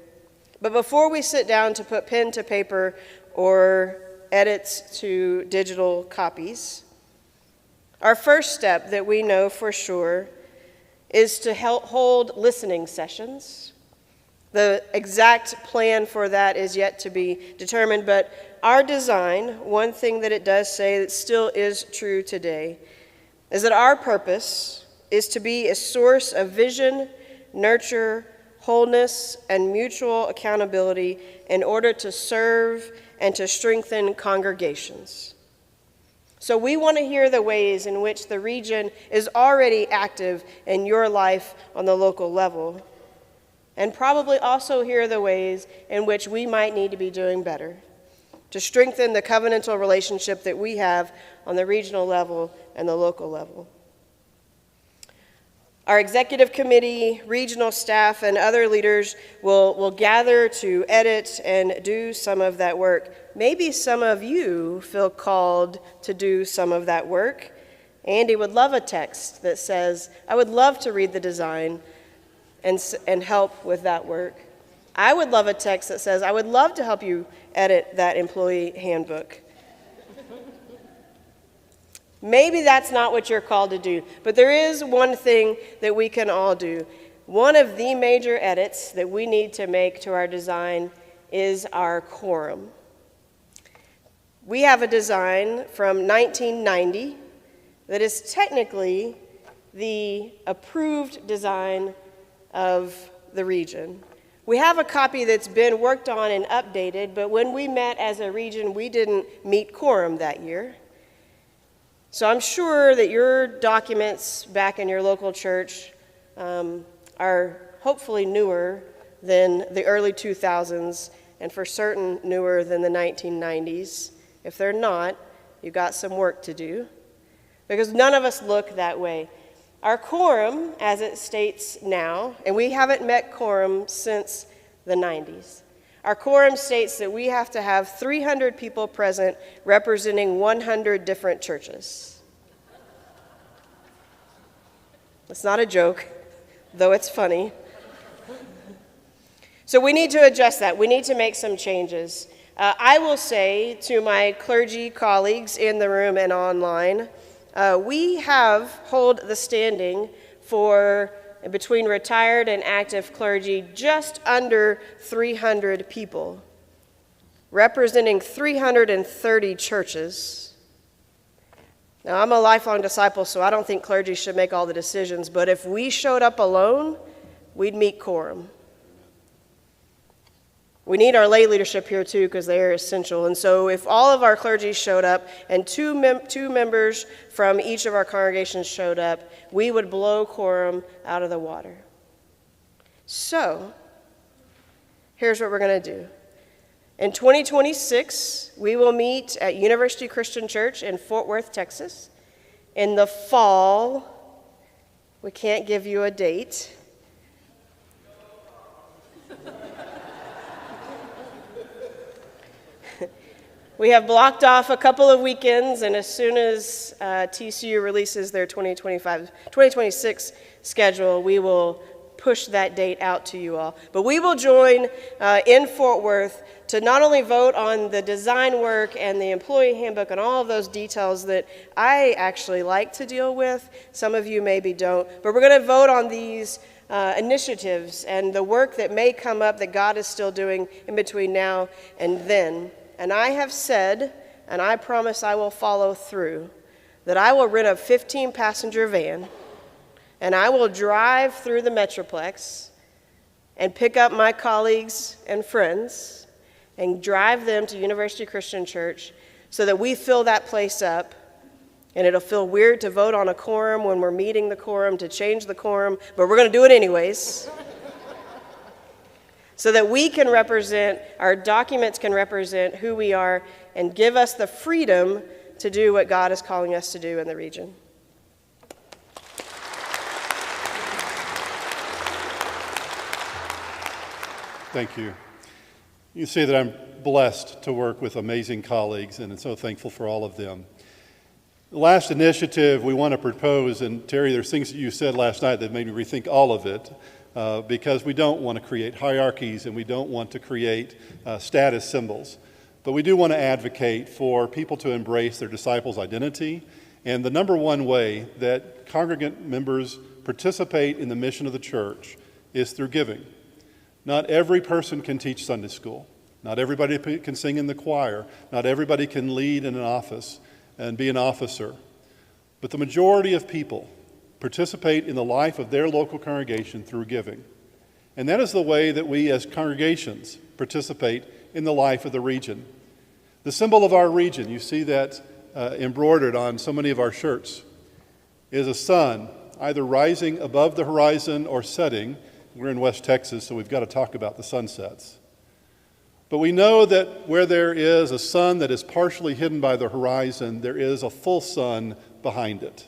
But before we sit down to put pen to paper or edits to digital copies, our first step that we know for sure is to hold listening sessions. The exact plan for that is yet to be determined, but our design, one thing that it does say that still is true today, is that our purpose is to be a source of vision, nurture, wholeness, and mutual accountability in order to serve and to strengthen congregations. So we want to hear the ways in which the region is already active in your life on the local level, and probably also hear the ways in which we might need to be doing better to strengthen the covenantal relationship that we have on the regional level and the local level. Our executive committee, regional staff, and other leaders will gather to edit and do some of that work. Maybe some of you feel called to do some of that work. Andy would love a text that says, I would love to read the design and help with that work. I would love a text that says, I would love to help you edit that employee handbook. Maybe that's not what you're called to do, but there is one thing that we can all do. One of the major edits that we need to make to our design is our quorum. We have a design from 1990 that is technically the approved design of the region. We have a copy that's been worked on and updated, but when we met as a region, we didn't meet quorum that year. So I'm sure that your documents back in your local church are hopefully newer than the early 2000s and for certain newer than the 1990s. If they're not, you've got some work to do, because none of us look that way. Our quorum, as it states now, and we haven't met quorum since the 90s, our quorum states that we have to have 300 people present representing 100 different churches. It's not a joke, though it's funny. So we need to adjust that. We need to make some changes. I will say to my clergy colleagues in the room and online, we hold the standing for, between retired and active clergy, just under 300 people, representing 330 churches. Now, I'm a lifelong disciple, so I don't think clergy should make all the decisions, but if we showed up alone, we'd meet quorum. We need our lay leadership here too, because they are essential. And so if all of our clergy showed up and two members from each of our congregations showed up, we would blow quorum out of the water. So here's what we're going to do. In 2026, we will meet at University Christian Church in Fort Worth, Texas. In the fall, we can't give you a date. We have blocked off a couple of weekends, and as soon as TCU releases their 2026 schedule, we will push that date out to you all. But we will join in Fort Worth to not only vote on the design work and the employee handbook and all of those details that I actually like to deal with. Some of you maybe don't. But we're going to vote on these initiatives and the work that may come up that God is still doing in between now and then. And I have said, and I promise I will follow through, that I will rent a 15-passenger van, and I will drive through the Metroplex and pick up my colleagues and friends and drive them to University Christian Church so that we fill that place up. And it'll feel weird to vote on a quorum when we're meeting the quorum, to change the quorum, but we're going to do it anyways. So that we can represent, our documents can represent who we are and give us the freedom to do what God is calling us to do in the region. Thank you. You see that I'm blessed to work with amazing colleagues, and I'm so thankful for all of them. The last initiative we want to propose, and Terry, there's things that you said last night that made me rethink all of it, because we don't want to create hierarchies and we don't want to create status symbols. But we do want to advocate for people to embrace their disciples' identity. And the number one way that congregant members participate in the mission of the church is through giving. Not every person can teach Sunday school. Not everybody can sing in the choir. Not everybody can lead in an office and be an officer. But the majority of people participate in the life of their local congregation through giving. And that is the way that we as congregations participate in the life of the region. The symbol of our region, you see that embroidered on so many of our shirts, is a sun either rising above the horizon or setting. We're in West Texas, so we've got to talk about the sunsets. But we know that where there is a sun that is partially hidden by the horizon, there is a full sun behind it.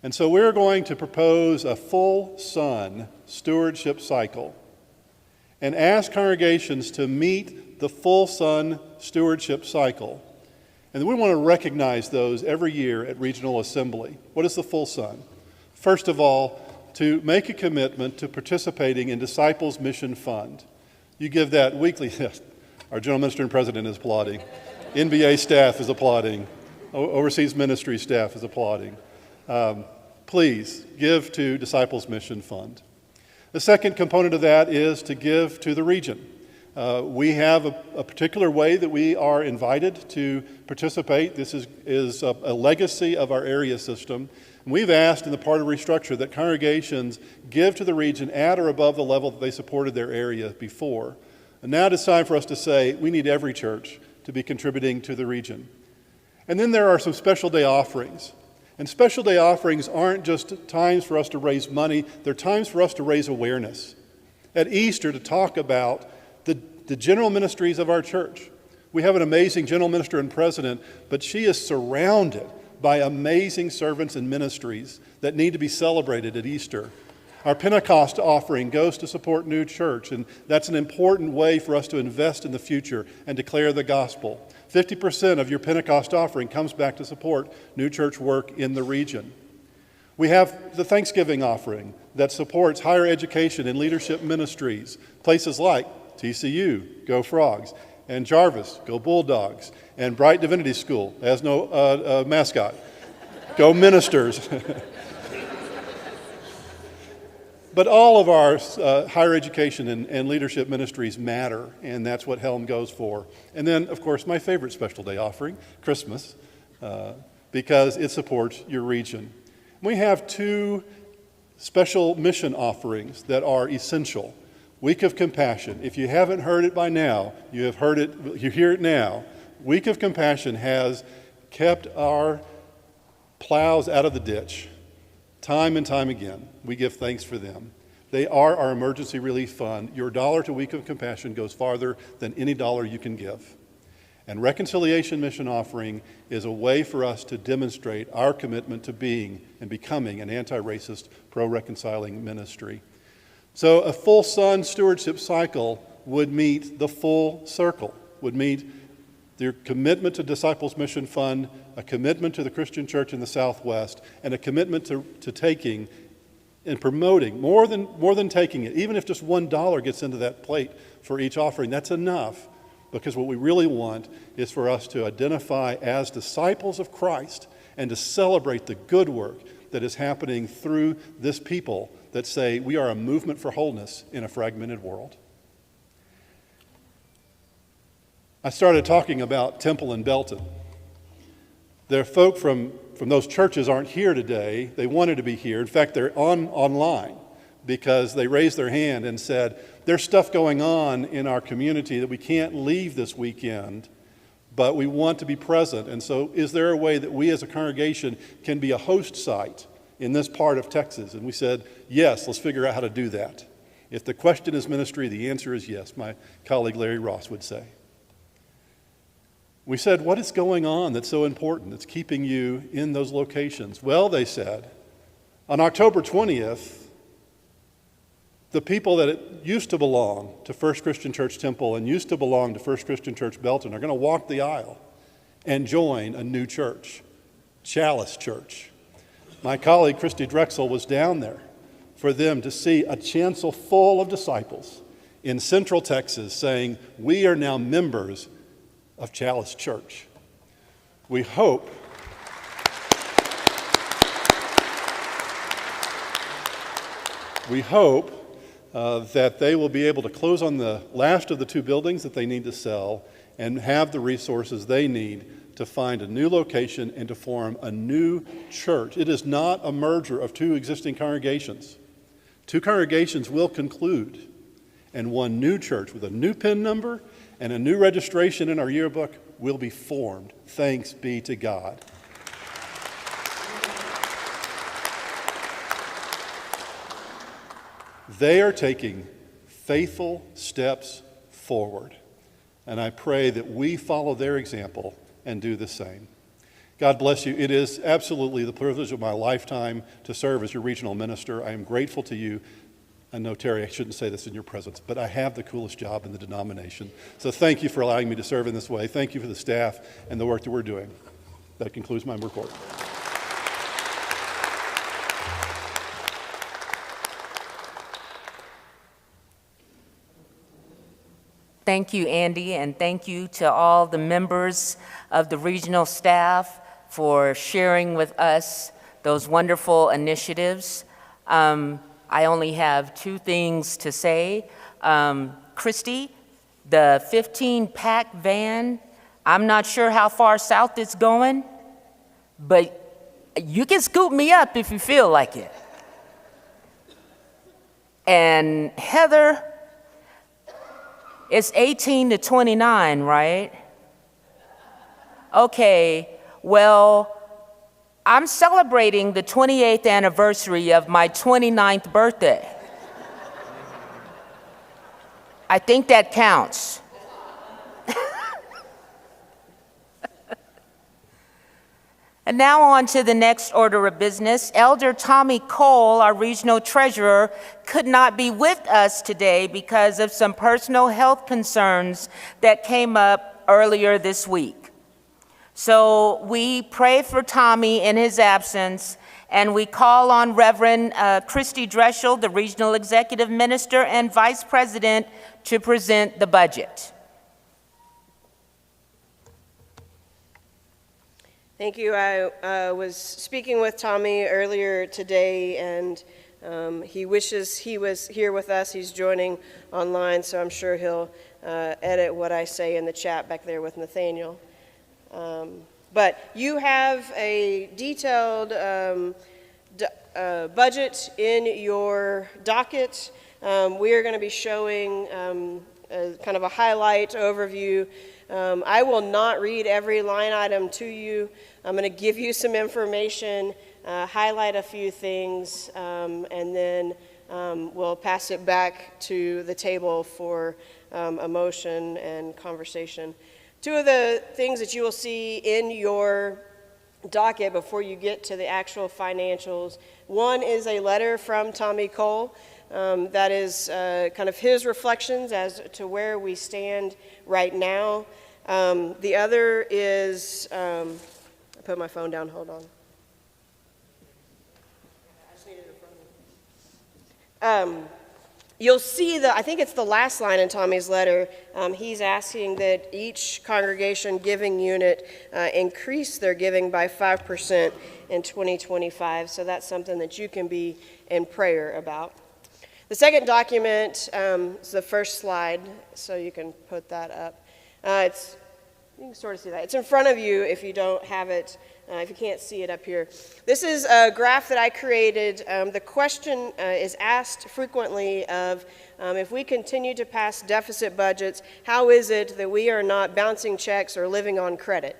And so we're going to propose a full sun stewardship cycle and ask congregations to meet the full sun stewardship cycle. And we want to recognize those every year at Regional Assembly. What is the full sun? First of all, to make a commitment to participating in Disciples Mission Fund. You give that weekly. Our General Minister and President is applauding. NBA staff is applauding. Overseas ministry staff is applauding. Please give to Disciples Mission Fund. The second component of that is to give to the region. We have a particular way that we are invited to participate. This is a legacy of our area system. And we've asked in the part of restructure that congregations give to the region at or above the level that they supported their area before. And now it's time for us to say we need every church to be contributing to the region. And then there are some special day offerings. And special day offerings aren't just times for us to raise money, they're times for us to raise awareness. At Easter, to talk about the the general ministries of our church. We have an amazing general minister and president, but she is surrounded by amazing servants and ministries that need to be celebrated at Easter. Our Pentecost offering goes to support New Church, and that's an important way for us to invest in the future and declare the gospel. 50% of your Pentecost offering comes back to support New Church work in the region. We have the Thanksgiving offering that supports higher education and leadership ministries, places like TCU, Go Frogs, and Jarvis, Go Bulldogs, and Bright Divinity School, has no mascot, Go Ministers. But all of our higher education and leadership ministries matter, and that's what Helm goes for. And then, of course, my favorite special day offering, Christmas, because it supports your region. We have two special mission offerings that are essential. Week of Compassion. If you haven't heard it by now, you have heard it, you hear it now. Week of Compassion has kept our plows out of the ditch time and time again. We give thanks for them. They are our emergency relief fund. Your dollar to Week of Compassion goes farther than any dollar you can give. And Reconciliation Mission Offering is a way for us to demonstrate our commitment to being and becoming an anti-racist, pro-reconciling ministry. So a full Son stewardship cycle would meet the full circle, would meet their commitment to Disciples Mission Fund, a commitment to the Christian Church in the Southwest, and a commitment to taking and promoting, more than taking it. Even if just $1 gets into that plate for each offering, that's enough, because what we really want is for us to identify as disciples of Christ and to celebrate the good work that is happening through this people that say we are a movement for wholeness in a fragmented world. I started talking about Temple and Belton. Their folk from those churches aren't here today. They wanted to be here. In fact, they're online because they raised their hand and said, there's stuff going on in our community that we can't leave this weekend, but we want to be present. And so is there a way that we as a congregation can be a host site in this part of Texas? And we said, yes, let's figure out how to do that. If the question is ministry, the answer is yes, my colleague Larry Ross would say. We said, what is going on that's so important, that's keeping you in those locations? Well, they said, on October 20th, the people that used to belong to First Christian Church Temple and used to belong to First Christian Church Belton are going to walk the aisle and join a new church, Chalice Church. My colleague Christy Drexel was down there for them to see a chancel full of disciples in Central Texas saying, we are now members of Chalice Church. We hope that they will be able to close on the last of the two buildings that they need to sell and have the resources they need to find a new location and to form a new church. It is not a merger of two existing congregations. Two congregations will conclude, and one new church with a new PIN number and a new registration in our yearbook will be formed. Thanks be to God. They are taking faithful steps forward, and I pray that we follow their example and do the same. God bless you. It is absolutely the privilege of my lifetime to serve as your regional minister. I am grateful to you. I know, Terry, I shouldn't say this in your presence, but I have the coolest job in the denomination. So thank you for allowing me to serve in this way. Thank you for the staff and the work that we're doing. That concludes my report. Thank you, Andy, and thank you to all the members of the regional staff for sharing with us those wonderful initiatives. I only have two things to say. Christy, the 15-pack van, I'm not sure how far south it's going, but you can scoop me up if you feel like it. And Heather, it's 18 to 29, right? Okay, well, I'm celebrating the 28th anniversary of my 29th birthday. I think that counts. And now on to the next order of business. Elder Tommy Cole, our regional treasurer, could not be with us today because of some personal health concerns that came up earlier this week. So we pray for Tommy in his absence, and we call on Reverend Christy Dreschel, the regional executive minister and vice president, to present the budget. Thank you. I was speaking with Tommy earlier today, and he wishes he was here with us. He's joining online, so I'm sure he'll edit what I say in the chat back there with Nathaniel. But you have a detailed budget in your docket. We are going to be showing kind of a highlight overview. I will not read every line item to you. I'm going to give you some information, highlight a few things, and then we'll pass it back to the table for a motion and conversation. Two of the things that you will see in your docket before you get to the actual financials. One is a letter from Tommy Cole. That is kind of his reflections as to where we stand right now. The other is, I put my phone down, hold on. I just need it in front of me. You'll see I think it's the last line in Tommy's letter. He's asking that each congregation giving unit increase their giving by 5% in 2025. So that's something that you can be in prayer about. The second document is the first slide, so you can put that up. You can sort of see that. It's in front of you if you don't have it, if you can't see it up here. This is a graph that I created. The question is asked frequently of if we continue to pass deficit budgets, how is it that we are not bouncing checks or living on credit?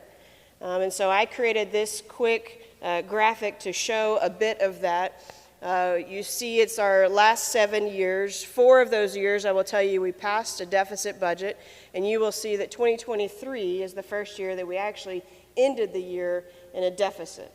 And so I created this quick graphic to show a bit of that. You see it's our last 7 years. 4 of those years, I will tell you, we passed a deficit budget, and you will see that 2023 is the first year that we actually ended the year in a deficit.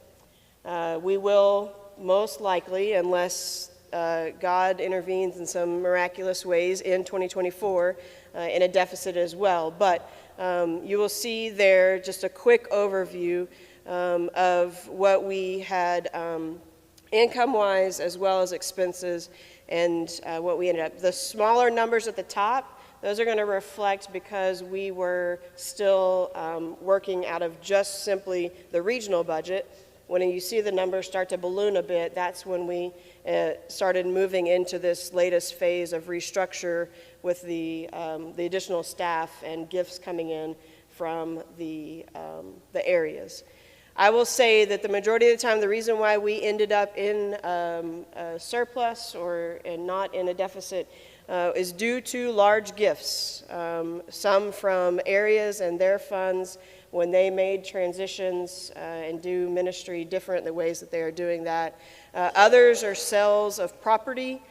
We will most likely, unless God intervenes in some miraculous ways in 2024, in a deficit as well. But you will see there just a quick overview of what we had income-wise as well as expenses, and what we ended up. The smaller numbers at the top, those are going to reflect because we were still working out of just simply the regional budget. When you see the numbers start to balloon a bit, that's when we started moving into this latest phase of restructure with the additional staff and gifts coming in from the areas. I will say that the majority of the time, the reason why we ended up in a surplus and not in a deficit is due to large gifts, some from areas and their funds when they made transitions and do ministry different, the ways that they are doing that. Others are sales of property.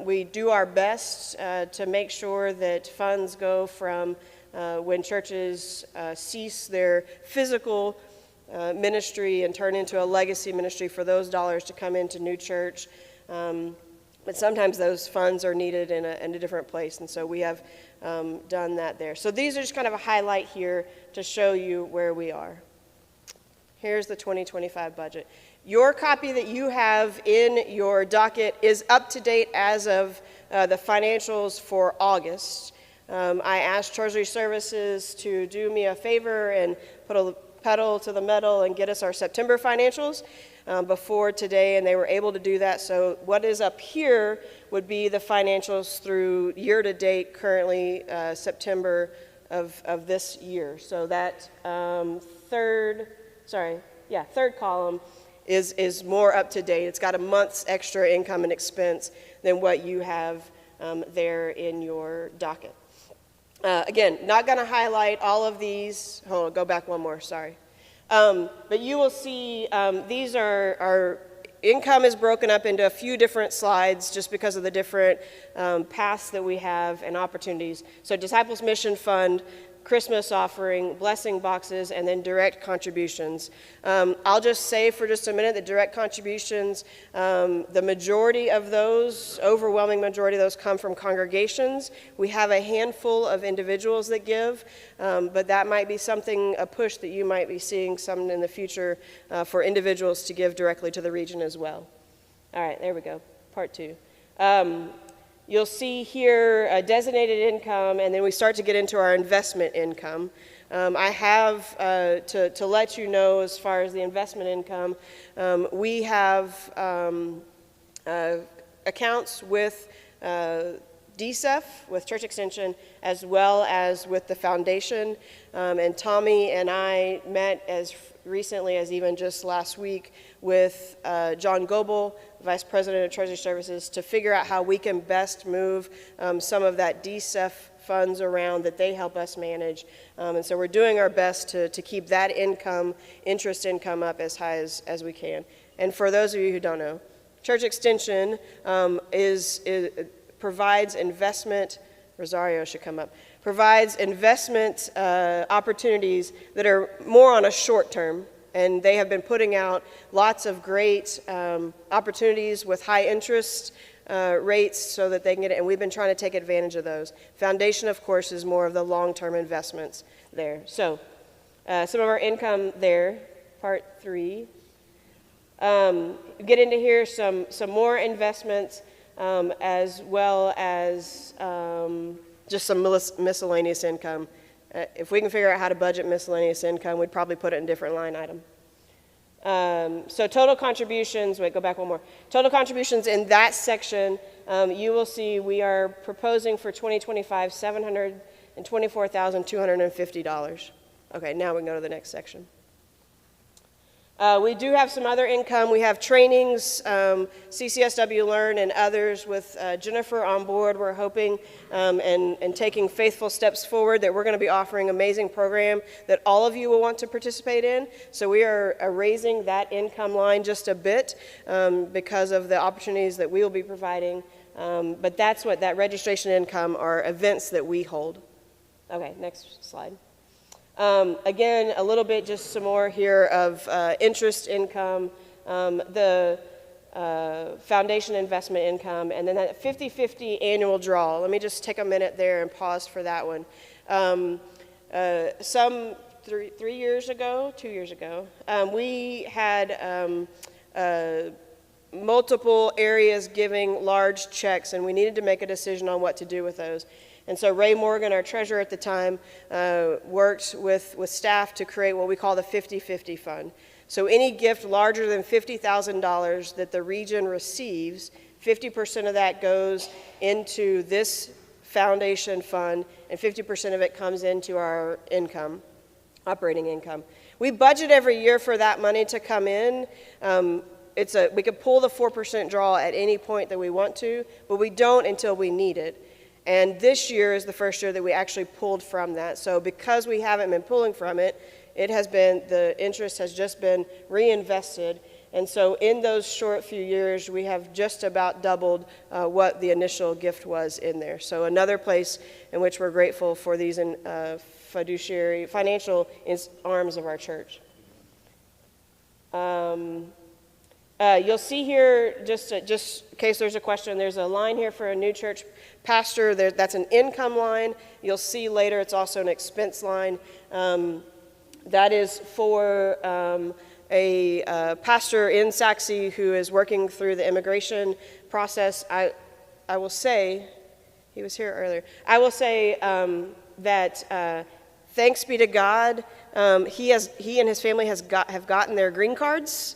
We do our best to make sure that funds go from when churches cease their physical ministry and turn into a legacy ministry for those dollars to come into new church. But sometimes those funds are needed in a different place, and so we have done that there. So these are just kind of a highlight here to show you where we are. Here's the 2025 budget. Your copy that you have in your docket is up to date as of the financials for August. I asked Treasury Services to do me a favor and put a pedal to the metal and get us our September financials before today, and they were able to do that. So what is up here would be the financials through year-to-date, currently September of this year. So that third column is more up to date. It's got a month's extra income and expense than what you have there in your docket. Again, not going to highlight all of these. Hold on, go back one more, sorry. But you will see these are our income is broken up into a few different slides just because of the different paths that we have and opportunities. So Disciples Mission Fund, Christmas offering, blessing boxes, and then direct contributions. I'll just say for just a minute that direct contributions, the majority of those, overwhelming majority of those, come from congregations. We have a handful of individuals that give, but that might be something, a push that you might be seeing some in the future for individuals to give directly to the region as well. All right, there we go, part 2. You'll see here designated income, and then we start to get into our investment income. I have, to let you know as far as the investment income, we have accounts with DCEF, with Church Extension, as well as with the foundation. And Tommy and I met as recently as even just last week with John Goebel, Vice President of Treasury Services, to figure out how we can best move some of that DCEF funds around that they help us manage. And so we're doing our best to keep that income, interest income, up as high as we can. And for those of you who don't know, Church Extension provides investment, Rosario should come up, provides investment opportunities that are more on a short term. And they have been putting out lots of great opportunities with high interest rates so that they can get it. And we've been trying to take advantage of those. Foundation, of course, is more of the long-term investments there. So some of our income there, part 3. Get into here some more investments as well as just some miscellaneous income. If we can figure out how to budget miscellaneous income, we'd probably put it in a different line item. So total contributions, wait, go back one more. Total contributions in that section, you will see we are proposing for 2025 $724,250. Okay, now we can go to the next section. We do have some other income. We have trainings, CCSW Learn and others with Jennifer on board. We're hoping and taking faithful steps forward that we're going to be offering an amazing program that all of you will want to participate in. So we are raising that income line just a bit because of the opportunities that we will be providing. But that's what that registration income are, events that we hold. Okay, next slide. Again, a little bit, just some more here of interest income, the foundation investment income, and then that 50-50 annual draw. Let me just take a minute there and pause for that one. Some 2 years ago, we had multiple areas giving large checks, and we needed to make a decision on what to do with those. And so Ray Morgan, our treasurer at the time, worked with staff to create what we call the 50-50 fund. So any gift larger than $50,000 that the region receives, 50% of that goes into this foundation fund, and 50% of it comes into our income, operating income. We budget every year for that money to come in. We could pull the 4% draw at any point that we want to, but we don't until we need it. And this year is the first year that we actually pulled from that. So because we haven't been pulling from it, the interest has just been reinvested. And so in those short few years, we have just about doubled what the initial gift was in there. So another place in which we're grateful for these fiduciary, financial arms of our church. You'll see here, just in case there's a question, there's a line here for a new church pastor. That's an income line. You'll see later it's also an expense line. That is for a pastor in Saxe who is working through the immigration process. I will say, he was here earlier, I will say that thanks be to God, he and his family have gotten their green cards.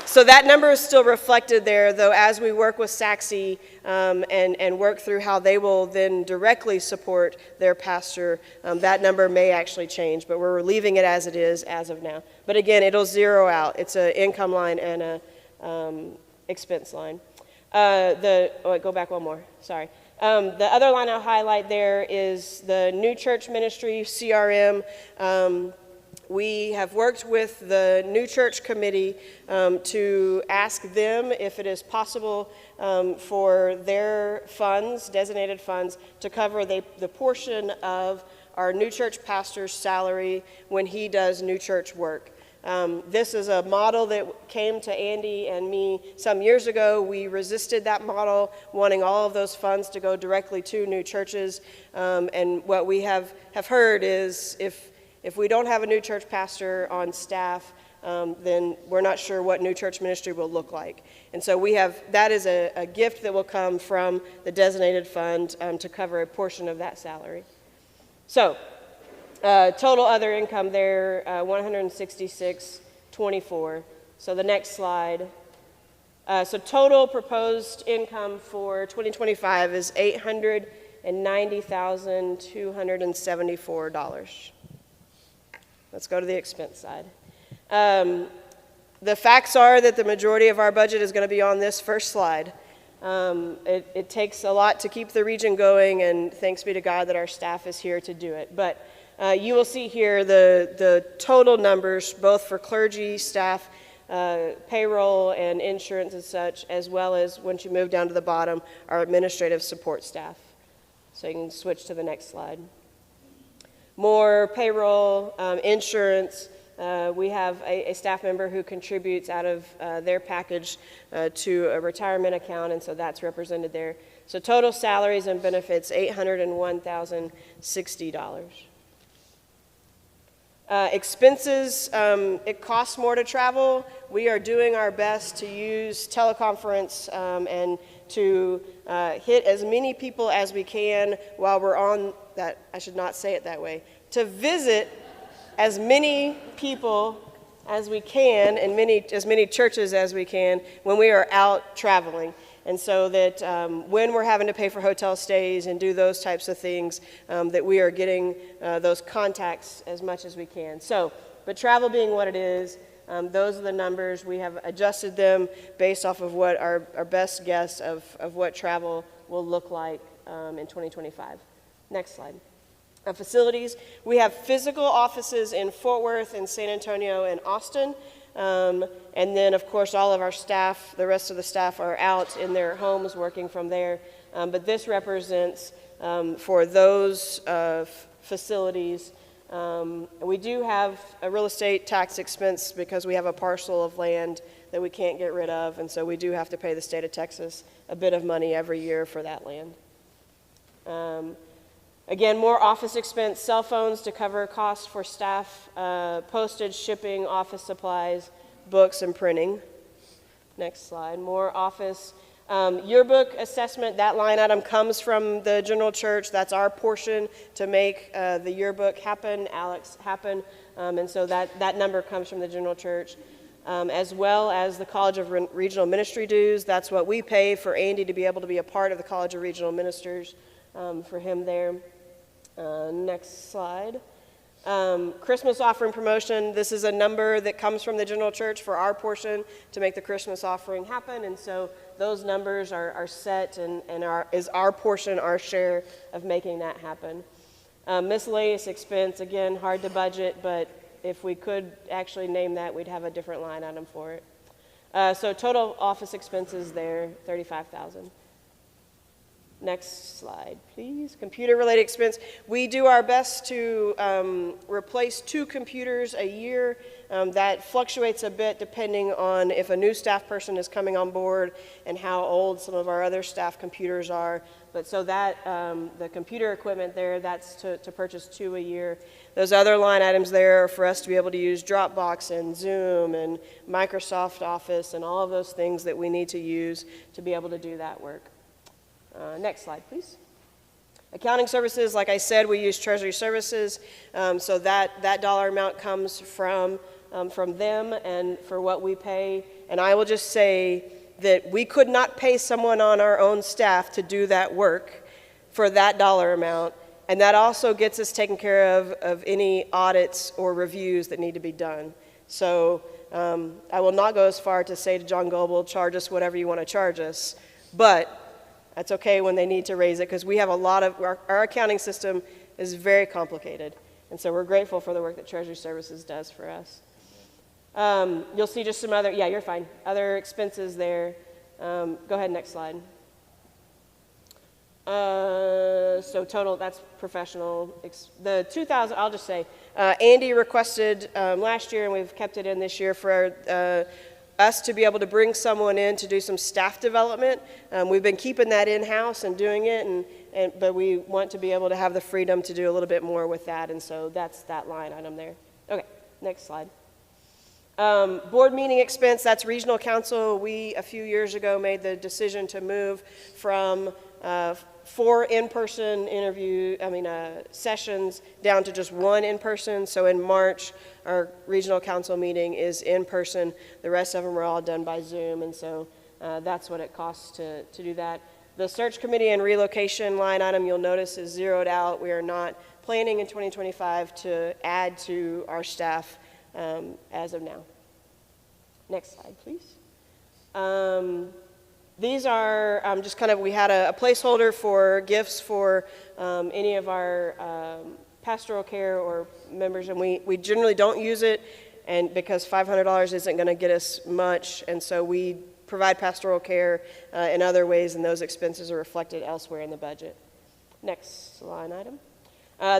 So that number is still reflected there, though as we work with Saxe and work through how they will then directly support their pastor, that number may actually change, but we're leaving it as it is as of now. But again, it'll zero out. It's an income line and a expense line. Go back one more, sorry. The other line I'll highlight there is the new church ministry, CRM. We have worked with the New Church Committee to ask them if it is possible for their funds, designated funds, to cover the portion of our new church pastor's salary when he does new church work. This is a model that came to Andy and me some years ago. We resisted that model, wanting all of those funds to go directly to new churches. And what we have heard is if we don't have a new church pastor on staff, then we're not sure what new church ministry will look like. And so that is a gift that will come from the designated fund to cover a portion of that salary. So, total other income there, $166.24. So the next slide. So total proposed income for 2025 is $890,274. Let's go to the expense side. The facts are that the majority of our budget is going to be on this first slide. It takes a lot to keep the region going, and thanks be to God that our staff is here to do it. But you will see here the total numbers, both for clergy, staff, payroll, and insurance and such, as well as, once you move down to the bottom, our administrative support staff. So you can switch to the next slide. More payroll, insurance. We have a staff member who contributes out of their package to a retirement account, and so that's represented there. So total salaries and benefits, $801,060. Expenses, it costs more to travel. We are doing our best to use teleconference and to hit as many people as we can while we're on that. I should not say it that way. To visit as many people as we can and as many churches as we can when we are out traveling. And so that when we're having to pay for hotel stays and do those types of things, that we are getting those contacts as much as we can. So, but travel being what it is, those are the numbers. We have adjusted them based off of what our best guess of what travel will look like in 2025. Next slide. Facilities. We have physical offices in Fort Worth and San Antonio and Austin. And then, of course, all of our staff, the rest of the staff are out in their homes working from there. But this represents, for those facilities, we do have a real estate tax expense because we have a parcel of land that we can't get rid of. And so we do have to pay the state of Texas a bit of money every year for that land. Again, more office expense, cell phones to cover costs for staff, postage, shipping, office supplies, books, and printing. Next slide. More office. Yearbook assessment, that line item comes from the general church. That's our portion to make the yearbook happen, Alex happen. And so that number comes from the general church. As well as the College of Regional Ministry dues. That's what we pay for Andy to be able to be a part of the College of Regional Ministers, for him there. Next slide. Christmas offering promotion. This is a number that comes from the general church for our portion to make the Christmas offering happen. And so those numbers are set and is our portion, our share of making that happen. Miscellaneous expense, again, hard to budget, but if we could actually name that, we'd have a different line item for it. So total office expenses there, $35,000. Next slide, please. Computer-related expense. We do our best to replace 2 computers a year. That fluctuates a bit depending on if a new staff person is coming on board and how old some of our other staff computers are. But so that, the computer equipment there, that's to purchase 2 a year. Those other line items there are for us to be able to use Dropbox and Zoom and Microsoft Office and all of those things that we need to use to be able to do that work. Next slide, please. Accounting services, like I said, we use Treasury Services, so that dollar amount comes from them and for what we pay. And I will just say that we could not pay someone on our own staff to do that work for that dollar amount, and that also gets us taken care of any audits or reviews that need to be done. So I will not go as far to say to John Goble, charge us whatever you want to charge us, but that's okay when they need to raise it because we have a lot of, our accounting system is very complicated. And so we're grateful for the work that Treasury Services does for us. You'll see just some other, yeah, you're fine, other expenses there. Go ahead, next slide. So total, that's professional. The 2,000, I'll just say, Andy requested last year, and we've kept it in this year, for us to be able to bring someone in to do some staff development. We've been keeping that in-house and doing it, but we want to be able to have the freedom to do a little bit more with that, and so that's that line item there. Okay, next slide. Board meeting expense, that's regional council. We, a few years ago, made the decision to move from 4 in-person sessions down to just 1 in-person. So in March, our regional council meeting is in person. The rest of them are all done by Zoom, and so that's what it costs to do that. The search committee and relocation line item, you'll notice, is zeroed out. We are not planning in 2025 to add to our staff as of now. Next slide, please. These are just kind of, we had a placeholder for gifts for any of our pastoral care or members, and we generally don't use it, and because $500 isn't going to get us much, and so we provide pastoral care in other ways, and those expenses are reflected elsewhere in the budget. Next line item.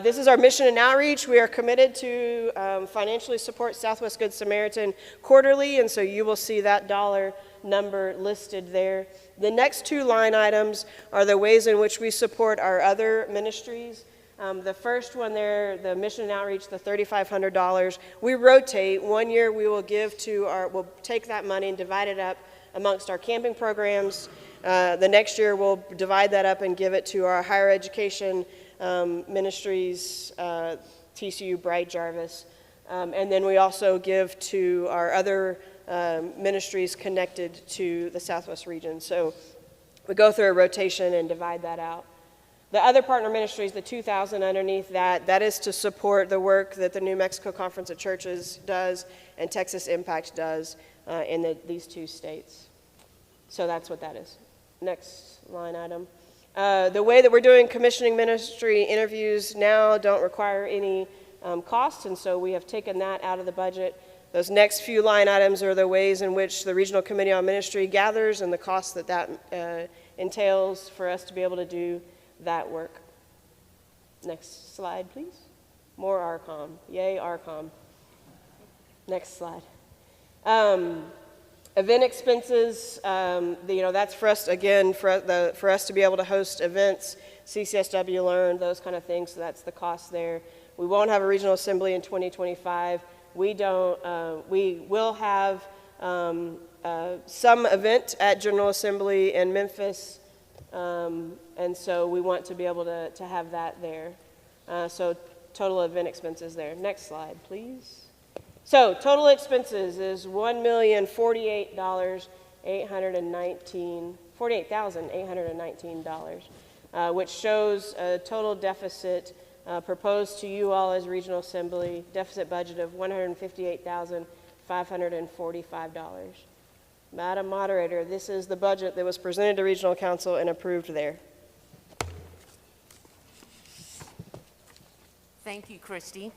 This is our mission and outreach. We are committed to financially support Southwest Good Samaritan quarterly, and so you will see that dollar number listed there. The next 2 line items are the ways in which we support our other ministries. The first one there, the mission and outreach, the $3,500, we rotate. One year we will give to we'll take that money and divide it up amongst our camping programs. The next year we'll divide that up and give it to our higher education ministries, TCU, Bright, Jarvis. And then we also give to our other ministries connected to the Southwest region. So we go through a rotation and divide that out. The other partner ministries, the 2,000 underneath that is to support the work that the New Mexico Conference of Churches does and Texas Impact does in these 2 states. So that's what that is. Next line item. The way that we're doing commissioning ministry interviews now don't require any costs, and so we have taken that out of the budget. Those next few line items are the ways in which the Regional Committee on Ministry gathers and the cost that entails for us to be able to do that work. Next slide, please. More ARCOM. Yay, ARCOM. Next slide. Event expenses, that's for us, again, for us to be able to host events, CCSW Learn, those kind of things, so that's the cost there. We won't have a regional assembly in 2025. We will have some event at General Assembly in Memphis, and so we want to be able to have that there. So total event expenses there. Next slide, please. So total expenses is $48,819, which shows a total deficit proposed to you all as Regional Assembly, deficit budget of $158,545. Madam Moderator, this is the budget that was presented to Regional Council and approved there. Thank you, Christy.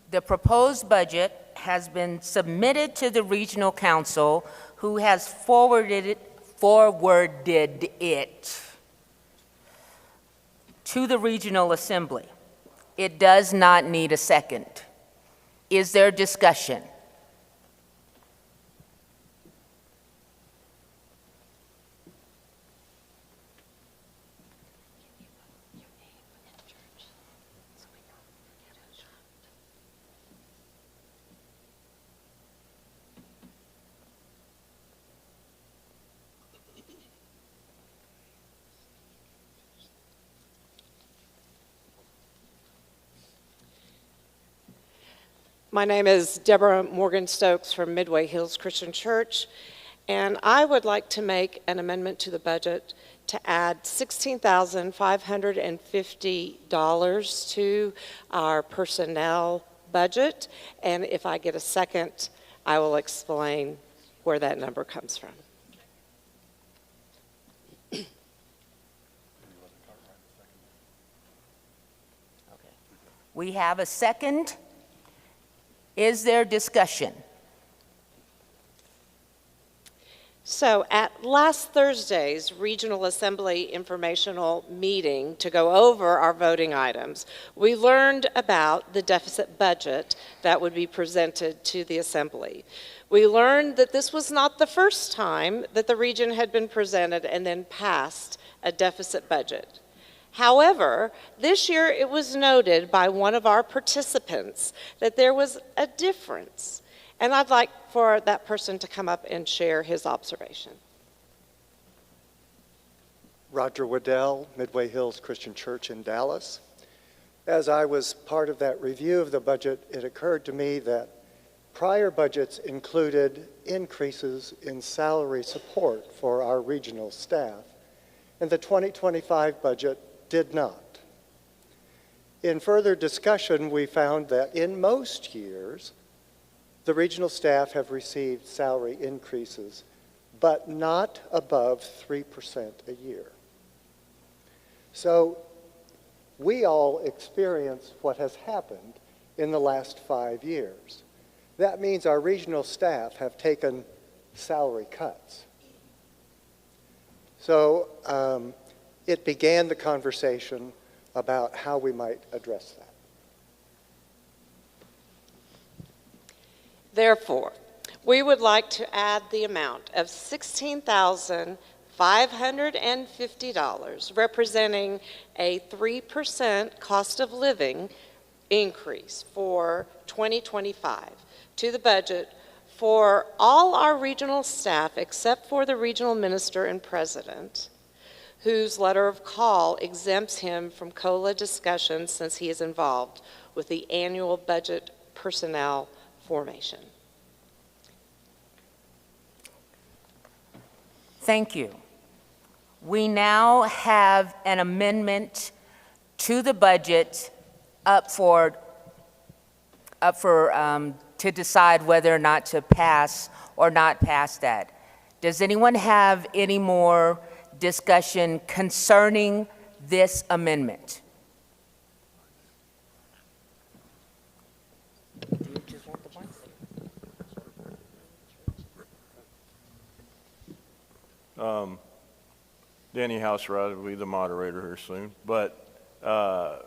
The proposed budget has been submitted to the Regional Council, who has forwarded it to the Regional Assembly. It does not need a second. Is there discussion? My name is Deborah Morgan Stokes from Midway Hills Christian Church, and I would like to make an amendment to the budget to add $16,550 to our personnel budget, and if I get a second, I will explain where that number comes from. We have a second. Is there discussion? So at last Thursday's Regional Assembly informational meeting to go over our voting items, we learned about the deficit budget that would be presented to the Assembly. We learned that this was not the first time that the region had been presented and then passed a deficit budget. However, this year it was noted by one of our participants that there was a difference. And I'd like for that person to come up and share his observation. Roger Waddell, Midway Hills Christian Church in Dallas. As I was part of that review of the budget, it occurred to me that prior budgets included increases in salary support for our regional staff, and the 2025 budget did not. In further discussion, we found that in most years, the regional staff have received salary increases, but not above 3% a year. So we all experience what has happened in the last 5 years. That means our regional staff have taken salary cuts. So it began the conversation about how we might address that. Therefore, we would like to add the amount of $16,550, representing a 3% cost of living increase for 2025 to the budget for all our regional staff except for the regional minister and president, whose letter of call exempts him from COLA discussions since he is involved with the annual budget personnel formation. Thank you. We now have an amendment to the budget up for to decide whether or not to pass or not pass that. Does anyone have any more discussion concerning this amendment? Danny Houseride will be the moderator here soon, but the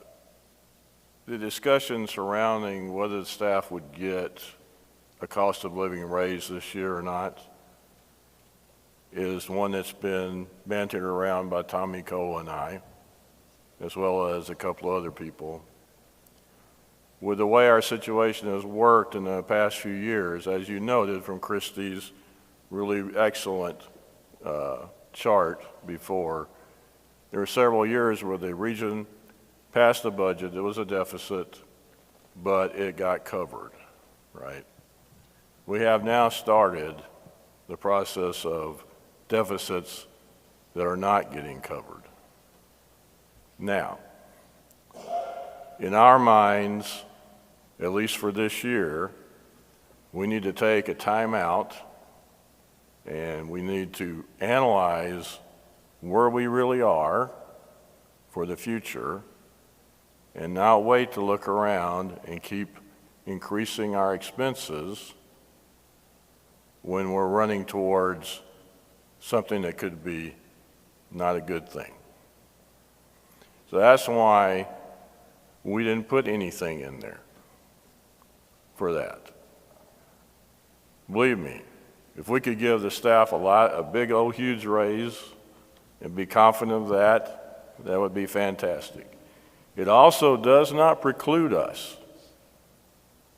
discussion surrounding whether the staff would get a cost of living raise this year or not is one that's been bantered around by Tommy Cole and I, as well as a couple other people. With the way our situation has worked in the past few years, as you noted from Christie's really excellent chart before, there were several years where the region passed the budget, it was a deficit, but it got covered, right? We have now started the process of deficits that are not getting covered. Now, in our minds, at least for this year, we need to take a time out and we need to analyze where we really are for the future and not wait to look around and keep increasing our expenses when we're running towards something that could be not a good thing. So that's why we didn't put anything in there for that. Believe me, if we could give the staff a big old huge raise and be confident of that, that would be fantastic. It also does not preclude us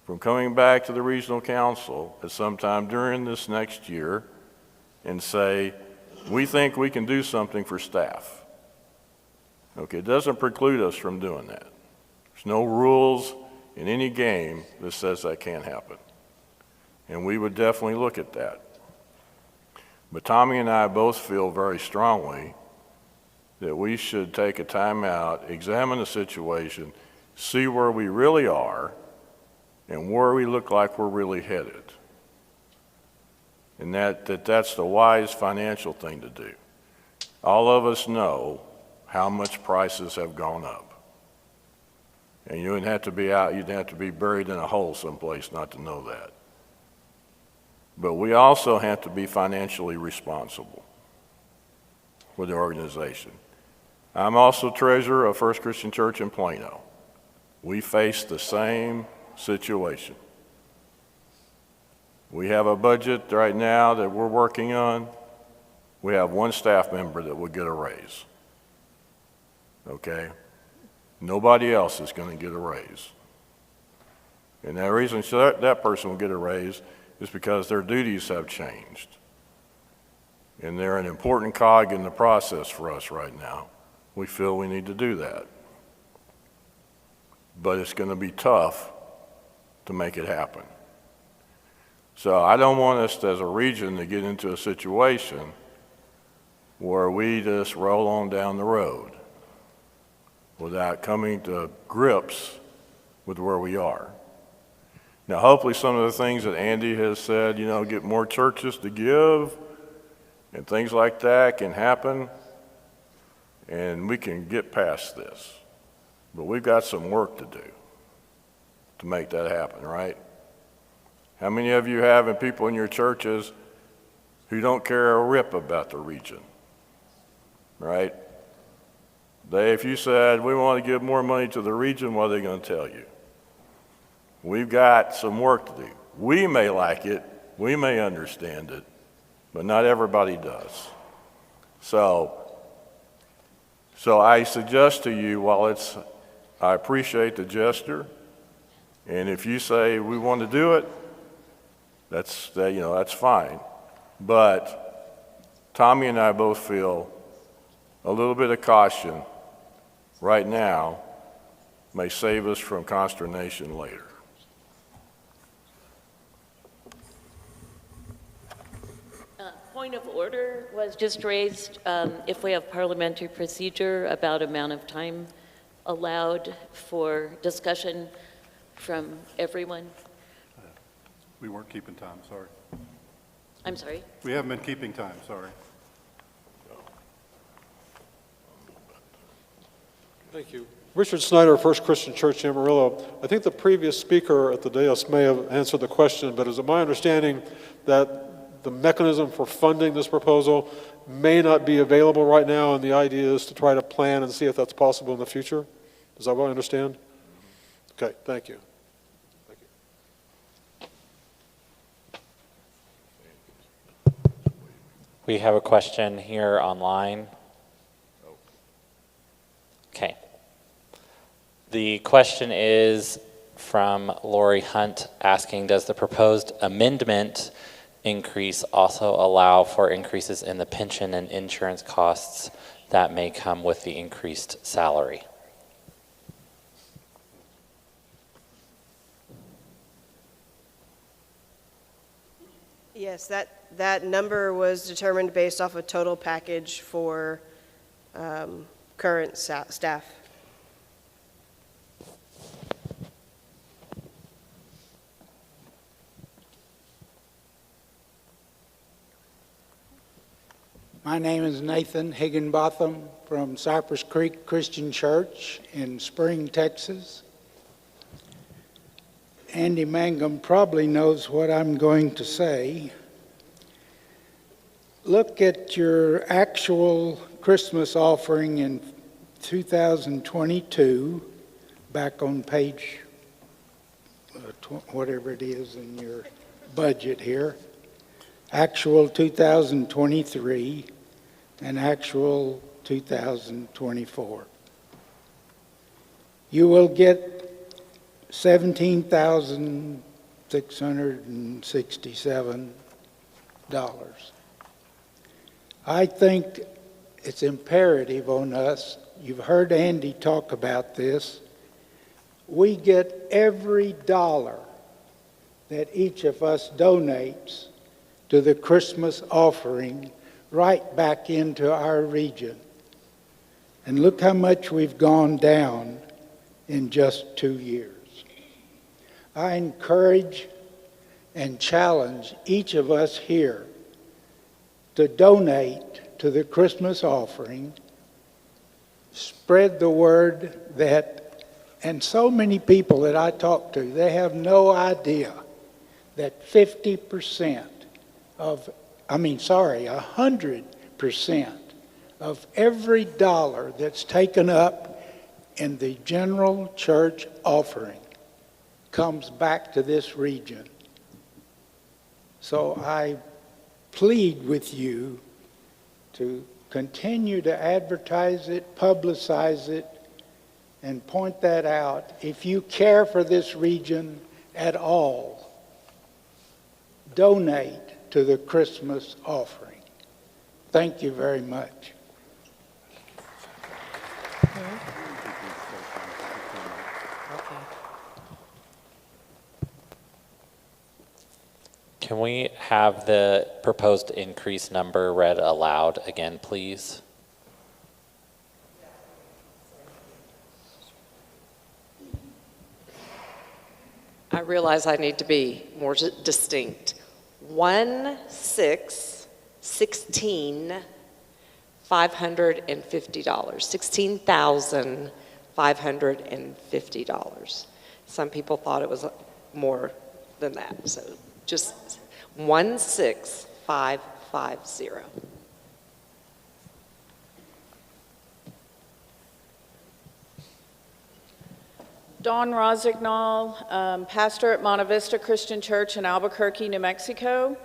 from coming back to the regional council at some time during this next year and say, we think we can do something for staff. Okay, it doesn't preclude us from doing that. There's no rules in any game that says that can't happen. And we would definitely look at that. But Tommy and I both feel very strongly that we should take a time out, examine the situation, see where we really are, and where we look like we're really headed. And that's the wise financial thing to do. All of us know how much prices have gone up. And you wouldn't have to be out, you'd have to be buried in a hole someplace not to know that. But we also have to be financially responsible for the organization. I'm also treasurer of First Christian Church in Plano. We face the same situation. We have a budget right now that we're working on. We have one staff member that would get a raise. Okay? Nobody else is going to get a raise. And the reason that person will get a raise is because their duties have changed. And they're an important cog in the process for us right now. We feel we need to do that. But it's going to be tough to make it happen. So I don't want us as a region to get into a situation where we just roll on down the road without coming to grips with where we are. Now, hopefully some of the things that Andy has said, you know, get more churches to give and things like that can happen, and we can get past this. But we've got some work to do to make that happen, right? How many of you have people in your churches who don't care a rip about the region, right? If you said, we want to give more money to the region, what are they going to tell you? We've got some work to do. We may like it, we may understand it, but not everybody does. So I suggest to you, I appreciate the gesture, and if you say we want to do it, that's fine. But Tommy and I both feel a little bit of caution right now may save us from consternation later. Point of order was just raised. If we have parliamentary procedure about amount of time allowed for discussion from everyone. We weren't keeping time, sorry. I'm sorry? We haven't been keeping time, sorry. Thank you. Richard Snyder, First Christian Church, Amarillo. I think the previous speaker at the dais may have answered the question, but is it my understanding that the mechanism for funding this proposal may not be available right now, and the idea is to try to plan and see if that's possible in the future? Is that what I understand? Okay, thank you. We have a question here online. Okay. The question is from Lori Hunt asking, does the proposed amendment increase also allow for increases in the pension and insurance costs that may come with the increased salary? Yes, that number was determined based off a total package for current staff. My name is Nathan Higginbotham from Cypress Creek Christian Church in Spring, Texas. Andy Mangum probably knows what I'm going to say. Look at your actual Christmas offering in 2022, back on page whatever it is in your budget here. Actual 2023 and actual 2024. You will get $17,667. I think it's imperative on us, you've heard Andy talk about this, we get every dollar that each of us donates to the Christmas offering right back into our region. And look how much we've gone down in just 2 years. I encourage and challenge each of us here to donate to the Christmas offering, spread the word that And so many people that I talk to, they have no idea that 50% of, 100% of every dollar that's taken up in the general church offering comes back to this region. So I plead with you to continue to advertise it, publicize it, and point that out. If you care for this region at all, donate to the Christmas offering. Thank you very much. Can we have the proposed increase number read aloud again, please? I realize I need to be more distinct. 1,616,550. $16,550. Some people thought it was more than that, so just 16550. Dawn Rosignol, pastor at Monte Vista Christian Church in Albuquerque, New Mexico.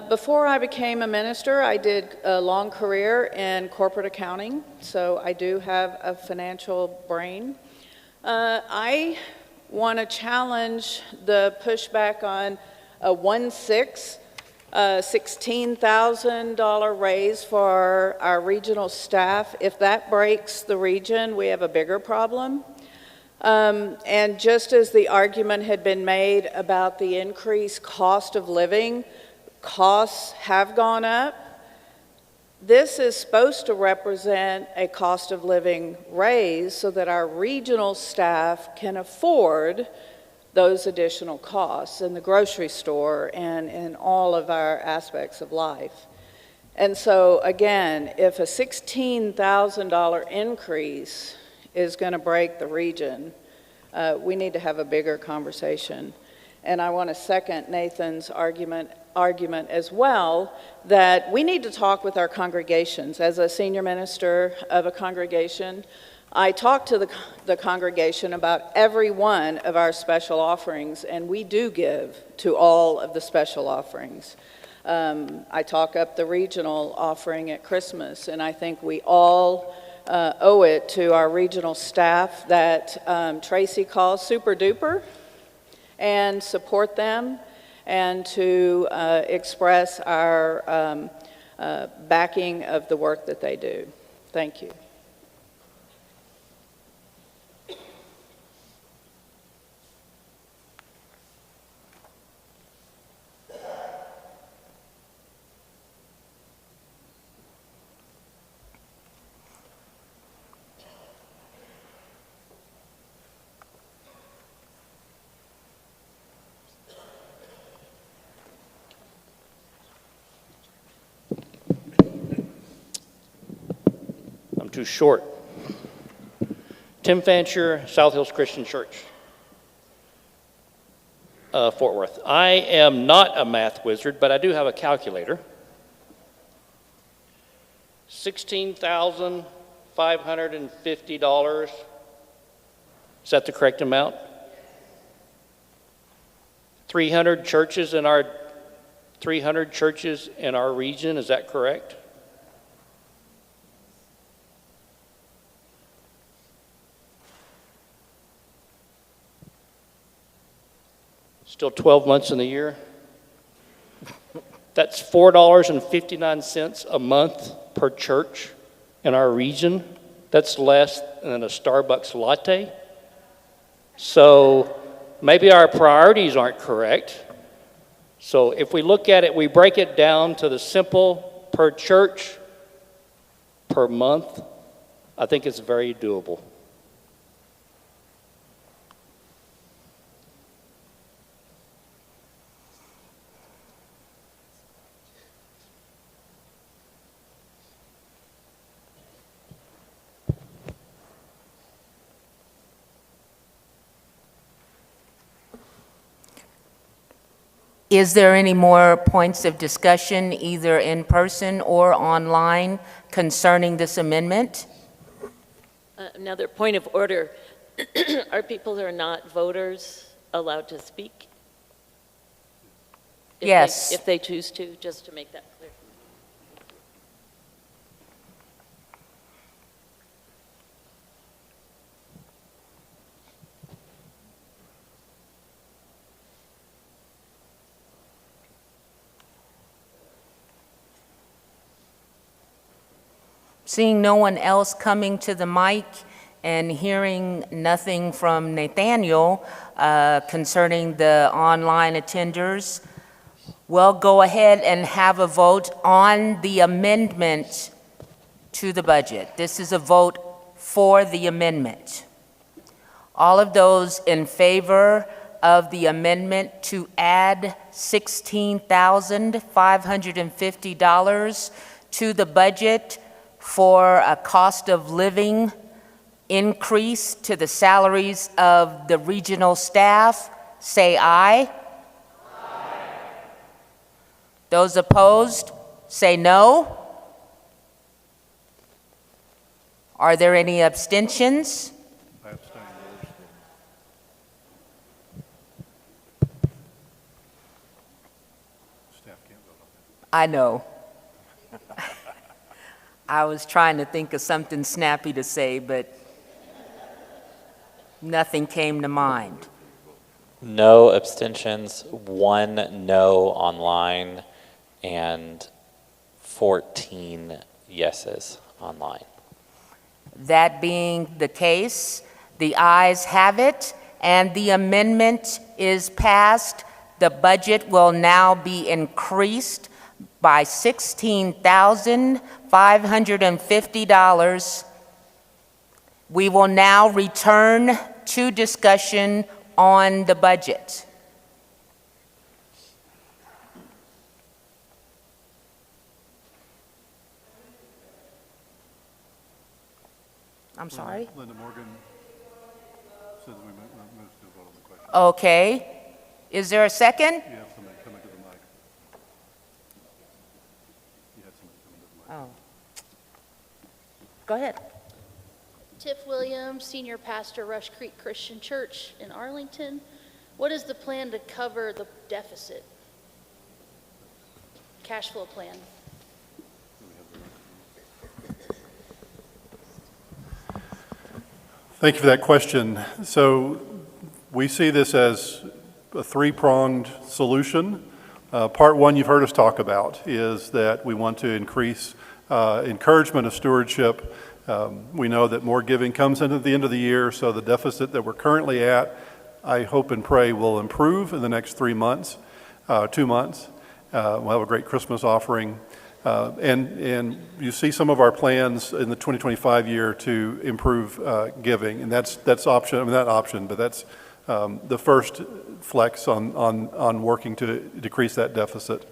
Before I became a minister, I did a long career in corporate accounting, so I do have a financial brain. I want to challenge the pushback on a $16,000 raise for our regional staff. If that breaks the region, we have a bigger problem. And just as the argument had been made about the increased cost of living, costs have gone up. This is supposed to represent a cost of living raise so that our regional staff can afford those additional costs in the grocery store and in all of our aspects of life. And so again, if a $16,000 increase is going to break the region, we need to have a bigger conversation. And I want to second Nathan's argument as well, that we need to talk with our congregations. As a senior minister of a congregation, I talk to the congregation about every one of our special offerings, and we do give to all of the special offerings. I talk up the regional offering at Christmas, and I think we all owe it to our regional staff that Tracy calls super duper, and support them, and to express our backing of the work that they do. Thank you. Too short. Tim Fancher, South Hills Christian Church, Fort Worth. I am not a math wizard, but I do have a calculator. $16,550. Is that the correct amount? 300 churches in our region, is that correct? Still 12 months in the year. That's $4.59 a month per church in our region. That's less than a Starbucks latte. So maybe our priorities aren't correct. So if we look at it, we break it down to the simple per church, per month, I think it's very doable. Is there any more points of discussion, either in person or online, concerning this amendment? Another point of order. Are people who are not voters allowed to speak? Yes. If they choose to, just to make that clear. Seeing no one else coming to the mic and hearing nothing from Nathaniel concerning the online attenders, we'll go ahead and have a vote on the amendment to the budget. This is a vote for the amendment. All of those in favor of the amendment to add $16,550 to the budget for a cost of living increase to the salaries of the regional staff, say aye. Aye. Those opposed, say no. Are there any abstentions? I abstain. Staff can't vote on that. I know. I was trying to think of something snappy to say, but nothing came to mind. No abstentions, 1 no online, and 14 yeses online. That being the case, the ayes have it, and the amendment is passed. The budget will now be increased by $16,550. We will now return to discussion on the budget. I'm sorry? Linda Morgan says we move to vote on the question. Okay. Is there a second? You have somebody coming to the mic. You had somebody coming to the mic. Oh. Go ahead. Tiff Williams, Senior Pastor, Rush Creek Christian Church in Arlington. What is the plan to cover the deficit? Cash flow plan. Thank you for that question. So we see this as a three-pronged solution. Part one you've heard us talk about is that we want to increase encouragement of stewardship. We know that more giving comes into the end of the year, so the deficit that we're currently at, I hope and pray, will improve in the next 2 months. We'll have a great Christmas offering. And you see some of our plans in the 2025 year to improve giving, and that's option. I mean, not option, but that's the first flex on working to decrease that deficit.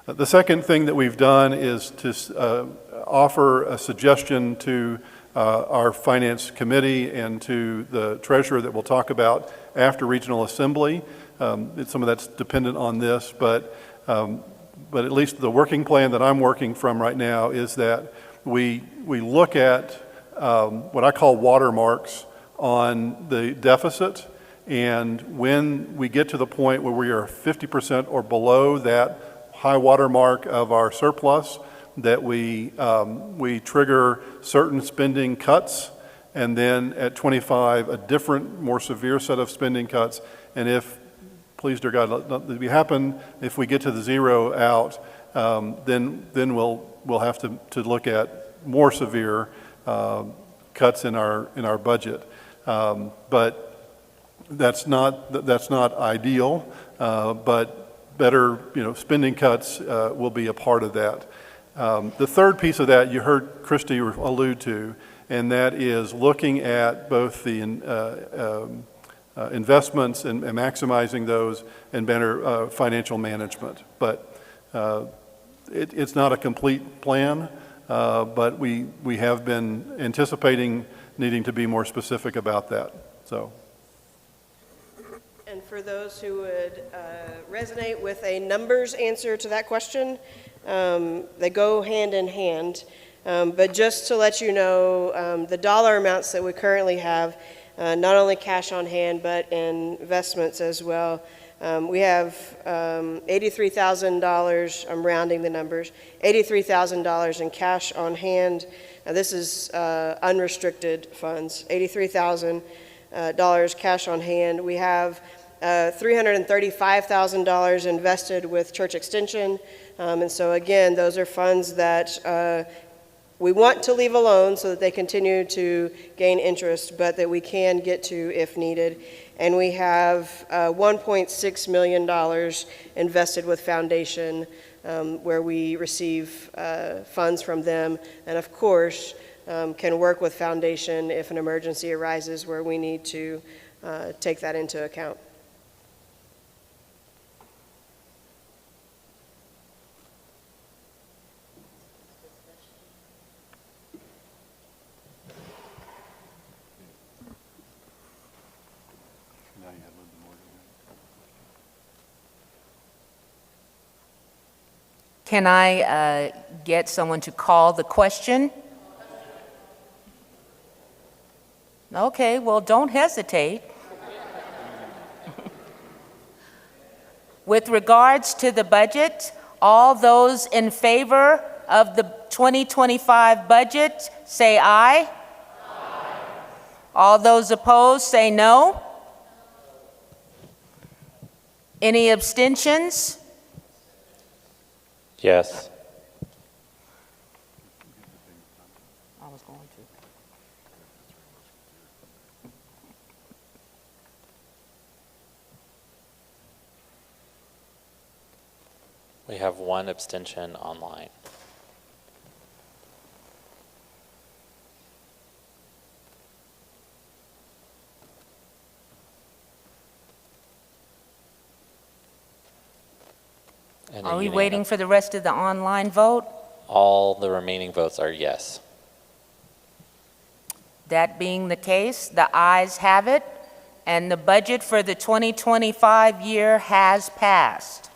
The second thing that we've done is to offer a suggestion to our finance committee and to the treasurer that we'll talk about after Regional Assembly. Some of that's dependent on this, but at least the working plan that I'm working from right now is that we look at what I call watermarks on the deficit, and when we get to the point where we are 50% or below that high watermark of our surplus, that we trigger certain spending cuts, and then at 25 a different, more severe set of spending cuts. And if, please dear God, let that be happen, if we get to the zero out, then we'll have to look at more severe cuts in our budget. But that's not ideal. But better, spending cuts will be a part of that. The third piece of that you heard Christy allude to, and that is looking at both the investments and maximizing those and better financial management. But it's not a complete plan, but we have been anticipating needing to be more specific about that. So. And for those who would resonate with a numbers answer to that question, they go hand in hand. But just to let you know, the dollar amounts that we currently have, not only cash on hand, but investments as well. We have $83,000, I'm rounding the numbers, $83,000 in cash on hand. This is unrestricted funds, $83,000 cash on hand. We have $335,000 invested with Church Extension. And so again, those are funds that we want to leave alone so that they continue to gain interest, but that we can get to if needed. And we have $1.6 million invested with Foundation, where we receive funds from them, and of course can work with Foundation if an emergency arises where we need to take that into account. Can I get someone to call the question? Okay, well, don't hesitate. With regards to the budget, all those in favor of the 2025 budget, say aye. Aye. All those opposed, say no. Any abstentions? Yes. I was going to. We have one abstention online. And Are we waiting for the rest of the online vote? All the remaining votes are yes. That being the case, the ayes have it, and the budget for the 2025 year has passed.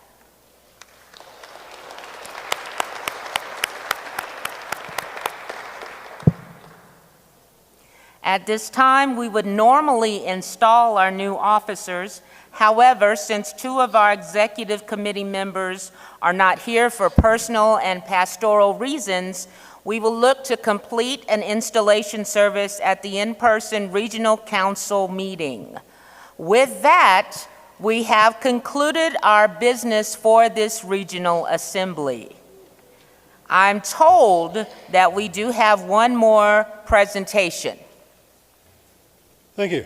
At this time, we would normally install our new officers. However, since two of our executive committee members are not here for personal and pastoral reasons, we will look to complete an installation service at the in-person regional council meeting. With that, we have concluded our business for this regional assembly. I'm told that we do have one more presentation. Thank you.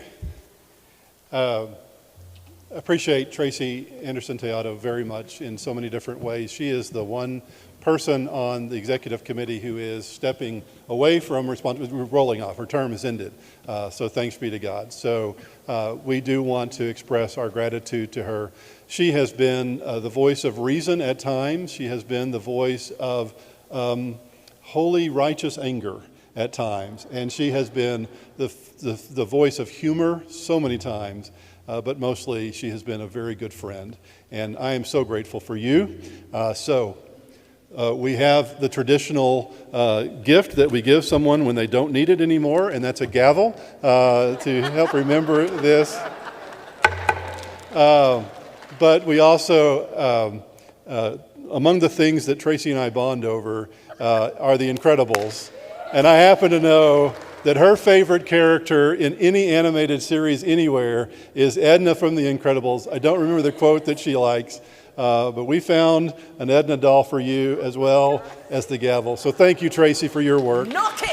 Appreciate Tracy Anderson Teato very much in so many different ways. She is the one person on the executive committee who is stepping away from responsibility, rolling off. Her term is ended. So thanks be to God. So we do want to express our gratitude to her. She has been the voice of reason at times. She has been the voice of holy, righteous anger at times. And she has been the voice of humor so many times. But mostly she has been a very good friend, and I am so grateful for you. We have the traditional gift that we give someone when they don't need it anymore, and that's a gavel to help remember this. But we also, among the things that Tracy and I bond over are the Incredibles, and I happen to know that her favorite character in any animated series anywhere is Edna from The Incredibles. I don't remember the quote that she likes, but we found an Edna doll for you as well as the gavel. So thank you, Tracy, for your work. Knock it!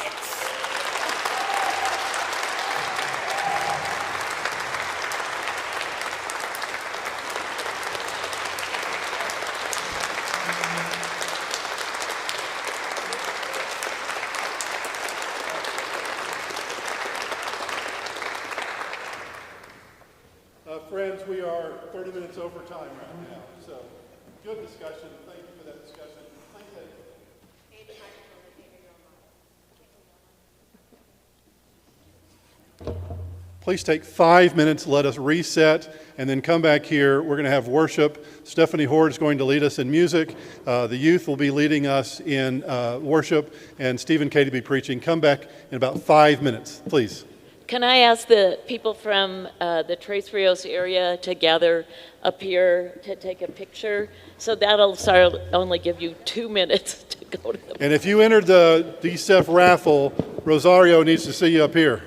Friends, we are 30 minutes over time right now, so good discussion. Thank you for that discussion. Please take 5 minutes, let us reset, and then come back here. We're going to have worship. Stephanie Horde is going to lead us in music. The youth will be leading us in worship, and Steve and Katie will be preaching. Come back in about 5 minutes, please. Can I ask the people from the Tres Rios area to gather up here to take a picture? So that'll only give you 2 minutes to go to the... And if you entered the DCEF raffle, Rosario needs to see you up here.